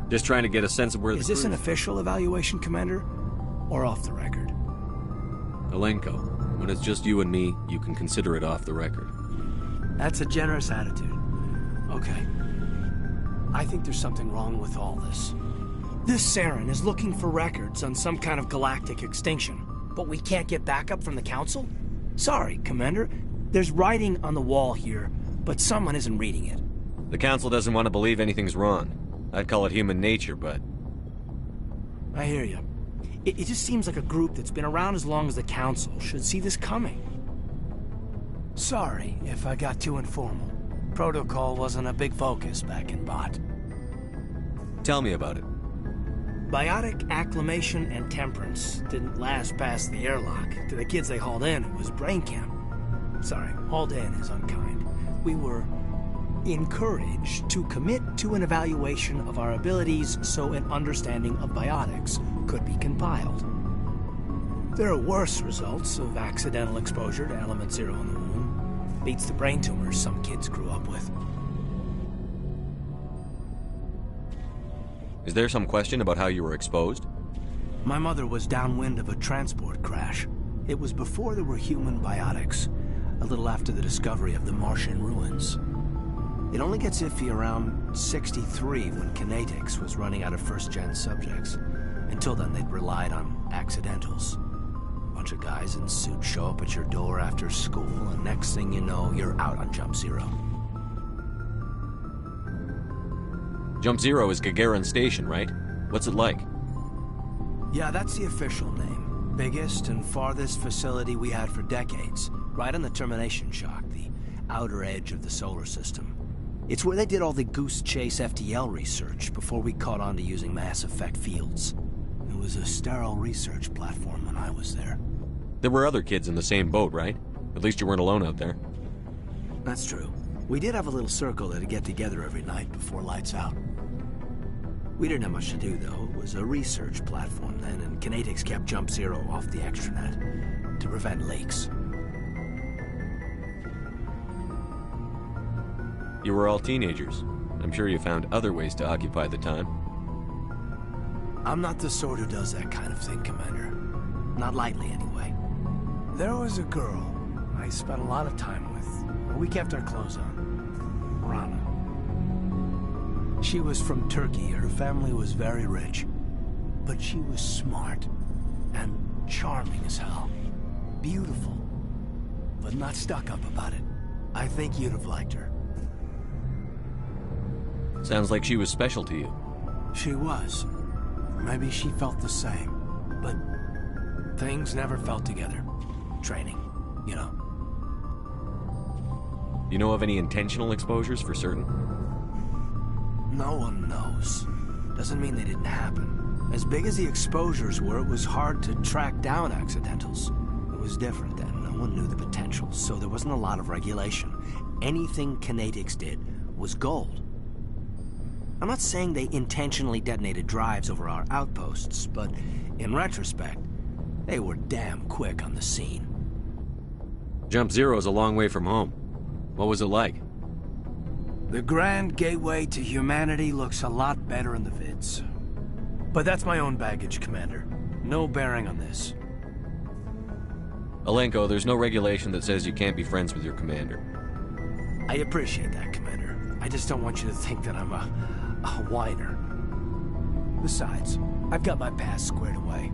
Just trying to get a sense of where Is this an official evaluation, Commander? Or off the record? Alenko, when it's just you and me, you can consider it off the record. That's a generous attitude. Okay. I think there's something wrong with all this. This Saren is looking for records on some kind of galactic extinction, but we can't get backup from the Council? Sorry, Commander. There's writing on the wall here, but someone isn't reading it. The Council doesn't want to believe anything's wrong. I'd call it human nature, but... I hear you. It just seems like a group that's been around as long as the Council should see this coming. Sorry if I got too informal. Protocol wasn't a big focus back in Bot. Tell me about it. Biotic acclimation and temperance didn't last past the airlock. To the kids they hauled in, it was brain camp. Sorry, hauled in is unkind. We were encouraged to commit to an evaluation of our abilities so an understanding of biotics could be compiled. There are worse results of accidental exposure to Element Zero in the womb. Beats the brain tumors some kids grew up with. Is there some question about how you were exposed? My mother was downwind of a transport crash. It was before there were human biotics, a little after the discovery of the Martian ruins. It only gets iffy around 63 when Kinetics was running out of first-gen subjects. Until then, they'd relied on accidentals. A bunch of guys in suits show up at your door after school, and next thing you know, you're out on Jump Zero. Jump Zero is Gagarin Station, right? What's it like? Yeah, that's the official name. Biggest and farthest facility we had for decades. Right on the termination shock, the outer edge of the solar system. It's where they did all the Goose Chase FTL research before we caught on to using mass effect fields. It was a sterile research platform when I was there. There were other kids in the same boat, right? At least you weren't alone out there. That's true. We did have a little circle that'd get together every night before lights out. We didn't have much to do, though. It was a research platform then, and Kinetics kept Jump Zero off the extranet to prevent leaks. You were all teenagers. I'm sure you found other ways to occupy the time. I'm not the sort who does that kind of thing, Commander. Not lightly, anyway. There was a girl I spent a lot of time with. We kept our clothes on. Rana. She was from Turkey. Her family was very rich. But she was smart and charming as hell. Beautiful. But not stuck up about it. I think you'd have liked her. Sounds like she was special to you. She was. Maybe she felt the same. But things never felt together. Training, you know. You know of any intentional exposures for certain? No one knows. Doesn't mean they didn't happen. As big as the exposures were, it was hard to track down accidentals. It was different then. No one knew the potential, so there wasn't a lot of regulation. Anything Kinetics did was gold. I'm not saying they intentionally detonated drives over our outposts, but in retrospect, they were damn quick on the scene. Jump Zero's a long way from home. What was it like? The grand gateway to humanity looks a lot better in the vids. But that's my own baggage, Commander. No bearing on this. Alenko, there's no regulation that says you can't be friends with your commander. I appreciate that, Commander. I just don't want you to think that I'm a whiner. Besides, I've got my past squared away.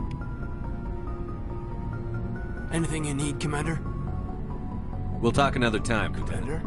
Anything you need, Commander? We'll talk another time, Commander.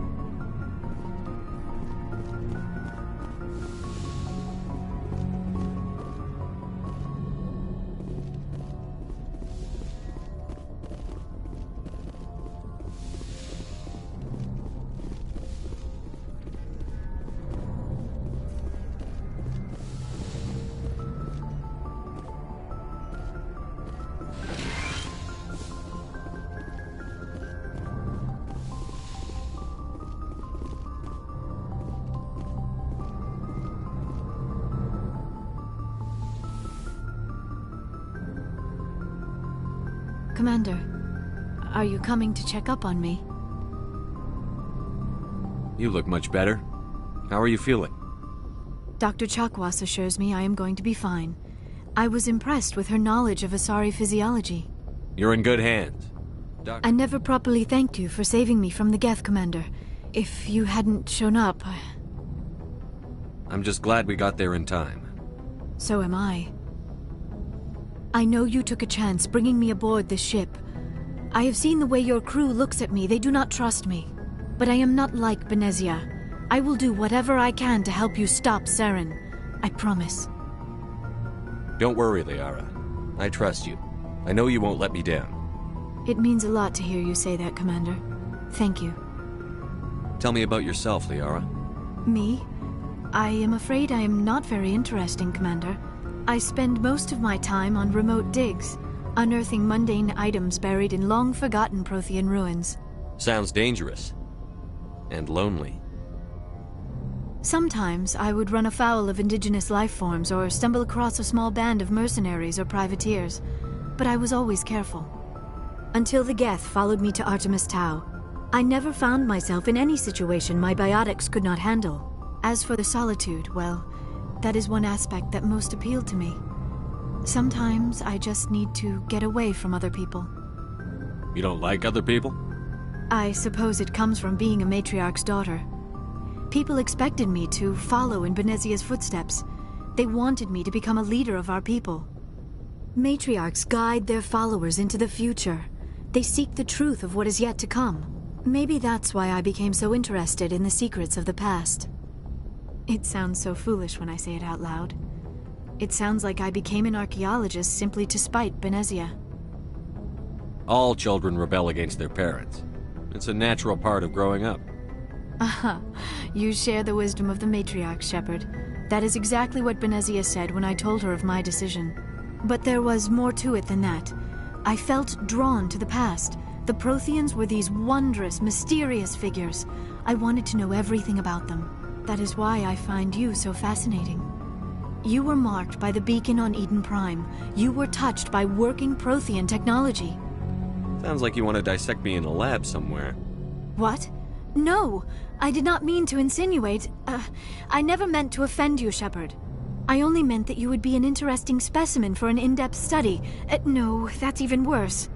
Commander, are you coming to check up on me? You look much better. How are you feeling? Dr. Chakwas assures me I am going to be fine. I was impressed with her knowledge of Asari physiology. You're in good hands. I never properly thanked you for saving me from the Geth, Commander. If you hadn't shown up, I'm just glad we got there in time. So am I. I know you took a chance bringing me aboard this ship. I have seen the way your crew looks at me. They do not trust me. But I am not like Benezia. I will do whatever I can to help you stop Saren. I promise. Don't worry, Liara. I trust you. I know you won't let me down. It means a lot to hear you say that, Commander. Thank you. Tell me about yourself, Liara. Me? I am afraid I am not very interesting, Commander. I spend most of my time on remote digs, unearthing mundane items buried in long-forgotten Prothean ruins. Sounds dangerous. And lonely. Sometimes I would run afoul of indigenous life forms or stumble across a small band of mercenaries or privateers, but I was always careful. Until the Geth followed me to Artemis Tau, I never found myself in any situation my biotics could not handle. As for the solitude, well, that is one aspect that most appealed to me. Sometimes I just need to get away from other people. You don't like other people? I suppose it comes from being a matriarch's daughter. People expected me to follow in Benezia's footsteps. They wanted me to become a leader of our people. Matriarchs guide their followers into the future. They seek the truth of what is yet to come. Maybe that's why I became so interested in the secrets of the past. It sounds so foolish when I say it out loud. It sounds like I became an archaeologist simply to spite Benezia. All children rebel against their parents. It's a natural part of growing up. Aha, you share the wisdom of the matriarch, Shepard. That is exactly what Benezia said when I told her of my decision. But there was more to it than that. I felt drawn to the past. The Protheans were these wondrous, mysterious figures. I wanted to know everything about them. That is why I find you so fascinating. You were marked by the beacon on Eden Prime. You were touched by working Prothean technology. Sounds like you want to dissect me in a lab somewhere. What? No! I did not mean to insinuate. I never meant to offend you, Shepard. I only meant that you would be an interesting specimen for an in-depth study. No, that's even worse.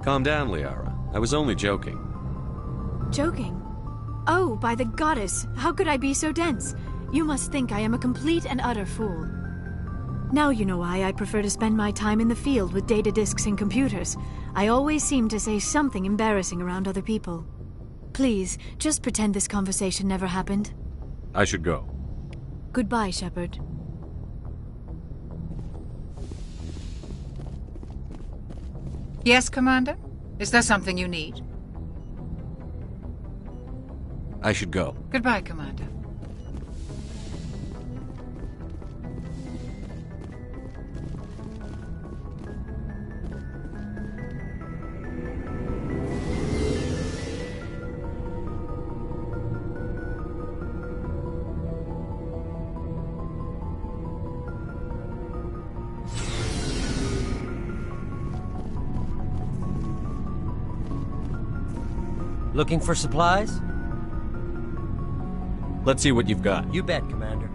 Calm down, Liara. I was only joking. Joking? Oh, by the goddess, how could I be so dense? You must think I am a complete and utter fool. Now you know why I prefer to spend my time in the field with data disks and computers. I always seem to say something embarrassing around other people. Please, just pretend this conversation never happened. I should go. Goodbye, Shepard. Yes, Commander? Is there something you need? I should go. Goodbye, Commander. Looking for supplies? Let's see what you've got. You bet, Commander.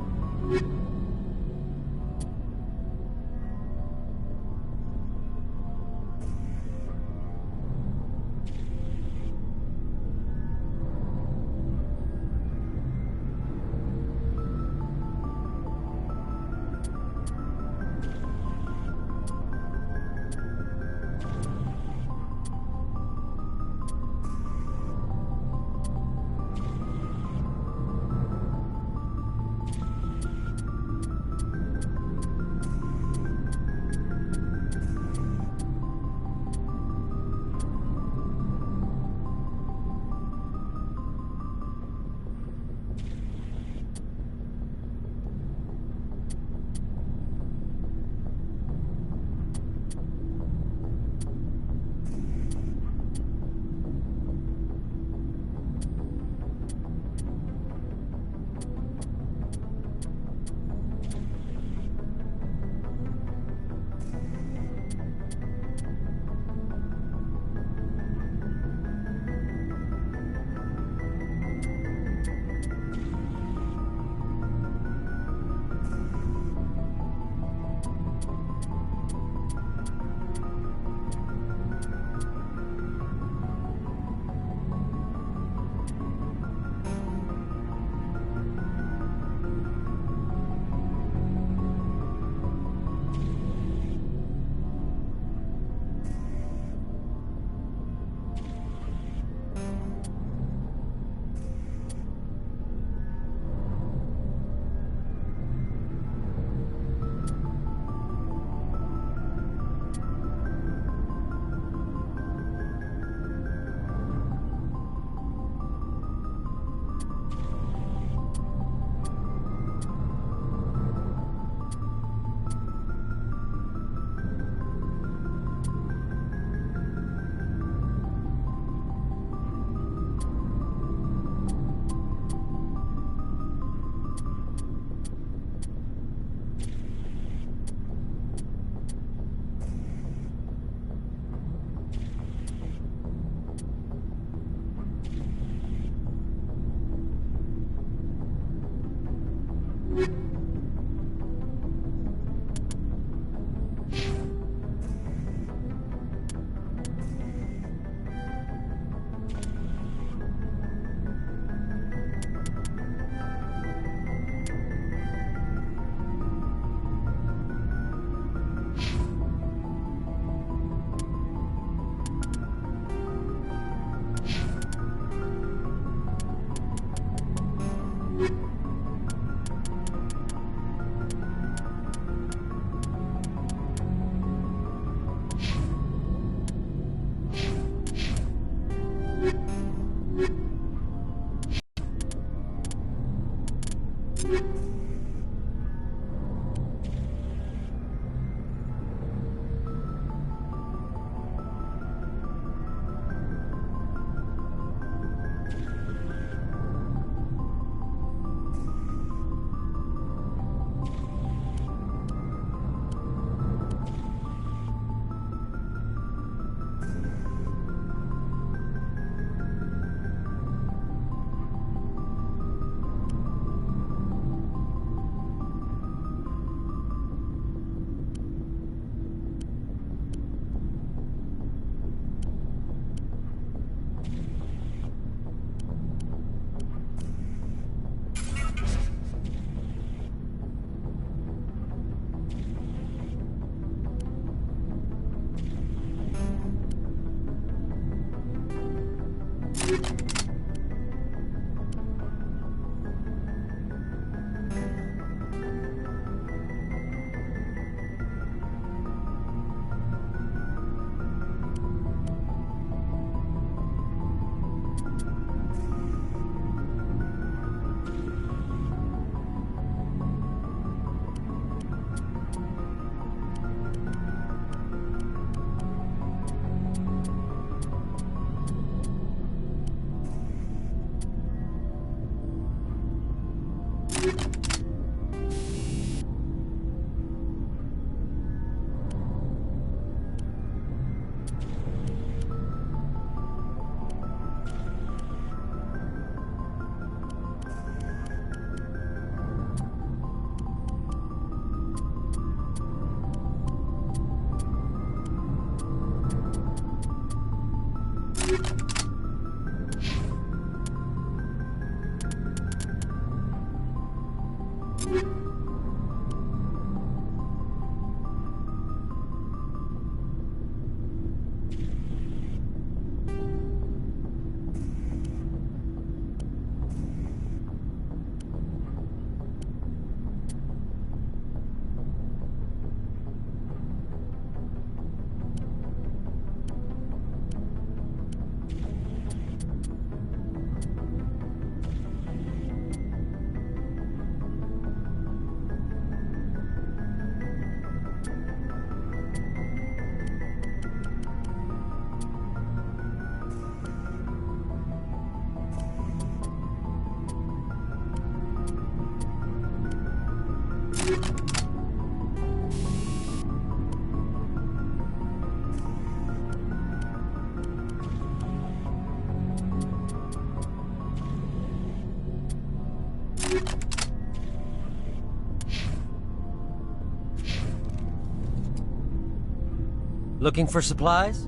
Looking for supplies?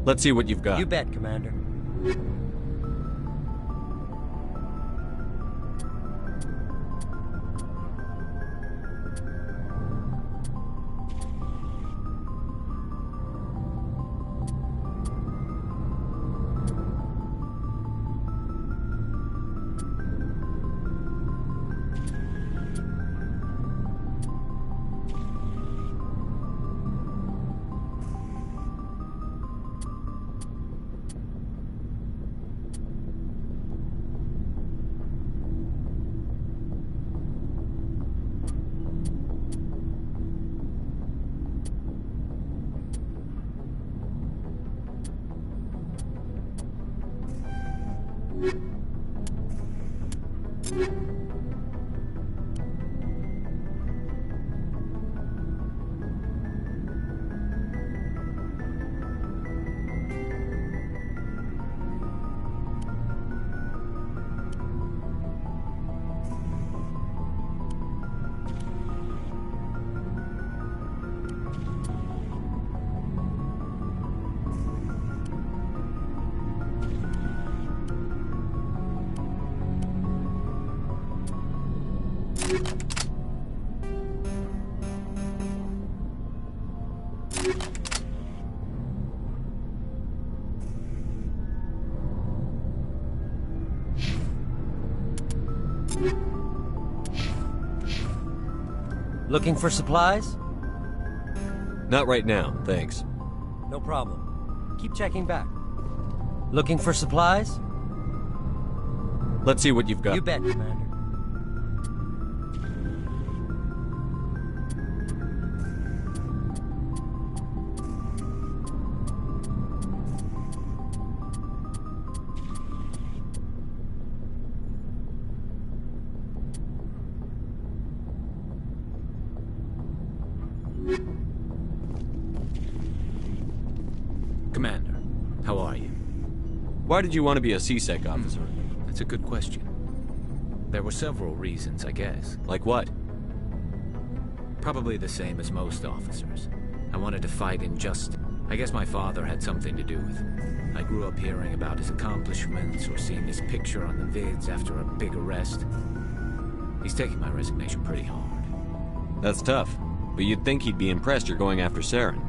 Let's see what you've got. You bet, Commander. Looking for supplies? Not right now, thanks. No problem. Keep checking back. Looking for supplies? Let's see what you've got. You bet, Commander. Commander, how are you? Why did you want to be a C-Sec officer? That's a good question. There were several reasons, I guess. Like what? Probably the same as most officers. I wanted to fight injustice. I guess my father had something to do with it. I grew up hearing about his accomplishments or seeing his picture on the vids after a big arrest. He's taking my resignation pretty hard. That's tough, but you'd think he'd be impressed you're going after Saren.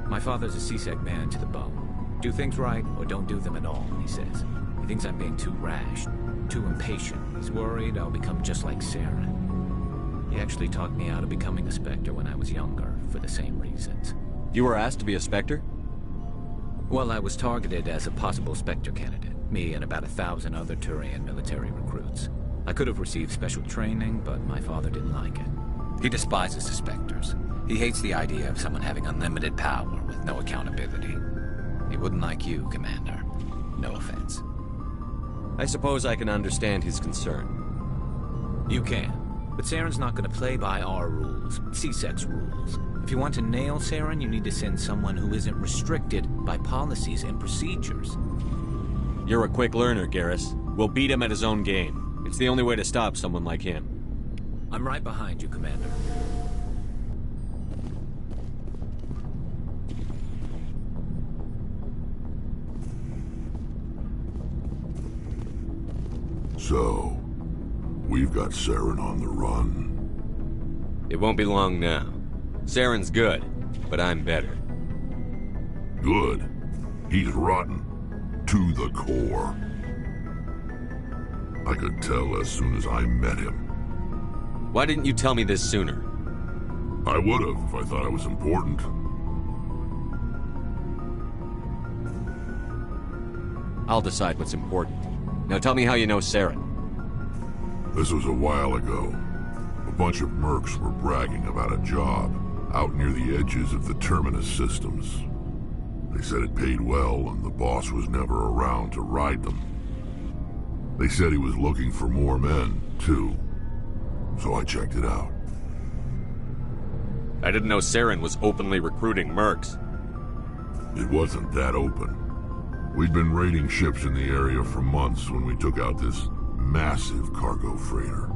My father's a C-Sec man to the bone. Do things right or don't do them at all, he says. He thinks I'm being too rash, too impatient. He's worried I'll become just like Saren. He actually talked me out of becoming a Spectre when I was younger, for the same reasons. You were asked to be a Spectre? Well, I was targeted as a possible Spectre candidate. Me and about 1,000 other Turian military recruits. I could have received special training, but my father didn't like it. He despises the Spectres. He hates the idea of someone having unlimited power with no accountability. He wouldn't like you, Commander. No offense. I suppose I can understand his concern. You can. But Saren's not going to play by our rules, C-Sec's rules. If you want to nail Saren, you need to send someone who isn't restricted by policies and procedures. You're a quick learner, Garrus. We'll beat him at his own game. It's the only way to stop someone like him. I'm right behind you, Commander. So, we've got Saren on the run. It won't be long now. Saren's good, but I'm better. Good? He's rotten. To the core. I could tell as soon as I met him. Why didn't you tell me this sooner? I would have if I thought I was important. I'll decide what's important. Now tell me how you know Saren. This was a while ago. A bunch of mercs were bragging about a job out near the edges of the Terminus systems. They said it paid well and the boss was never around to ride them. They said he was looking for more men, too. So I checked it out. I didn't know Saren was openly recruiting mercs. It wasn't that open. We'd been raiding ships in the area for months when we took out this massive cargo freighter.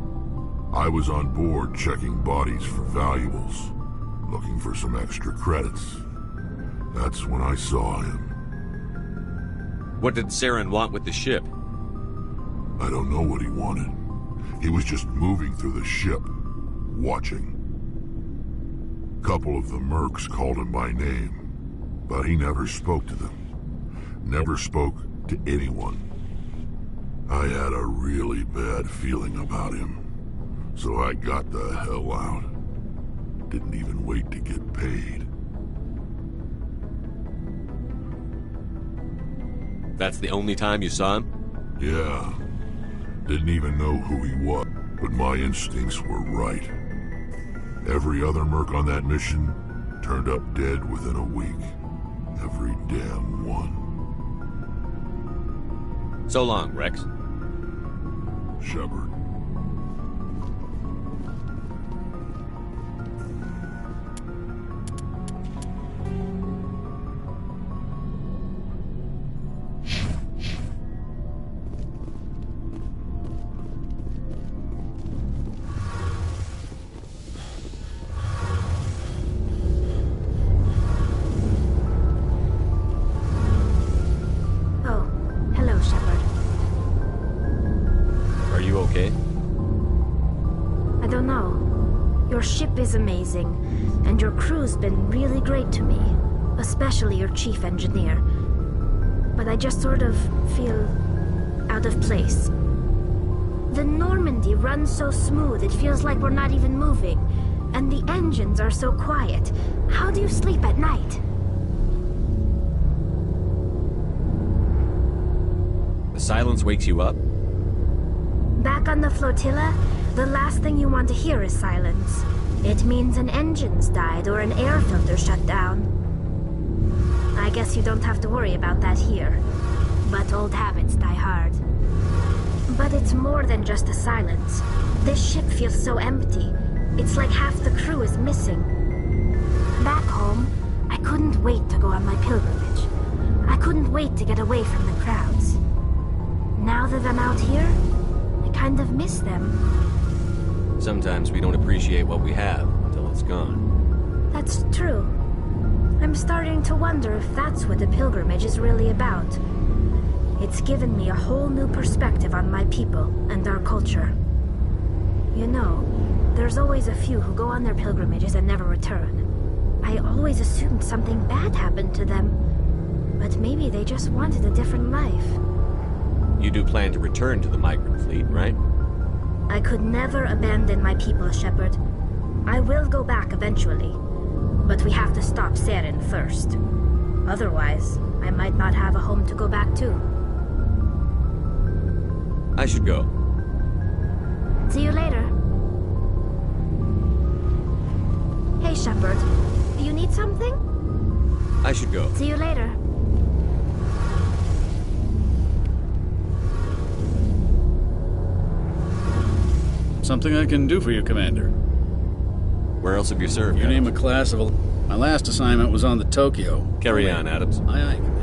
I was on board checking bodies for valuables, looking for some extra credits. That's when I saw him. What did Saren want with the ship? I don't know what he wanted. He was just moving through the ship, watching. A couple of the mercs called him by name, but he never spoke to them. Never spoke to anyone. I had a really bad feeling about him, so I got the hell out. Didn't even wait to get paid. That's the only time you saw him? Yeah. Didn't even know who he was, but my instincts were right. Every other merc on that mission turned up dead within a week. Every damn one. So long, Rex. Shepard. Is amazing, and your crew's been really great to me, especially your chief engineer. But I just sort of feel out of place. The Normandy runs so smooth it feels like we're not even moving, and the engines are so quiet. How do you sleep at night? The silence wakes you up? Back on the flotilla, the last thing you want to hear is silence. It means an engine's died or an air filter shut down. I guess you don't have to worry about that here. But old habits die hard. But it's more than just the silence. This ship feels so empty. It's like half the crew is missing. Back home, I couldn't wait to go on my pilgrimage. I couldn't wait to get away from the crowds. Now that I'm out here, I kind of miss them. Sometimes we don't appreciate what we have until it's gone. That's true. I'm starting to wonder if that's what the pilgrimage is really about. It's given me a whole new perspective on my people and our culture. You know, there's always a few who go on their pilgrimages and never return. I always assumed something bad happened to them. But maybe they just wanted a different life. do plan to return to the migrant fleet, right? I could never abandon my people, Shepard. I will go back eventually, but we have to stop Saren first. Otherwise, I might not have a home to go back to. I should go. See you later. Hey, Shepard. Do you need something? I should go. See you later. Something I can do for you, Commander. Where else have you served? You name a class of... My last assignment was on the Tokyo. Carry on, Adams. Aye, aye, Commander.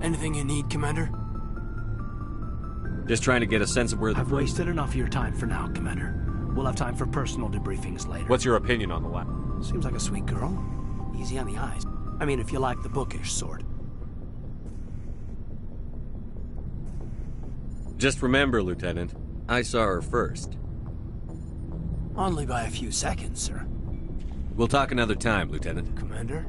Anything you need, Commander? Just trying to get a sense of where the... I've wasted enough of your time for now, Commander. We'll have time for personal debriefings later. What's your opinion on the lab? Seems like a sweet girl. Easy on the eyes. I mean, if you like the bookish sort. Just remember, Lieutenant, I saw her first. Only by a few seconds, sir. We'll talk another time, Lieutenant. Commander?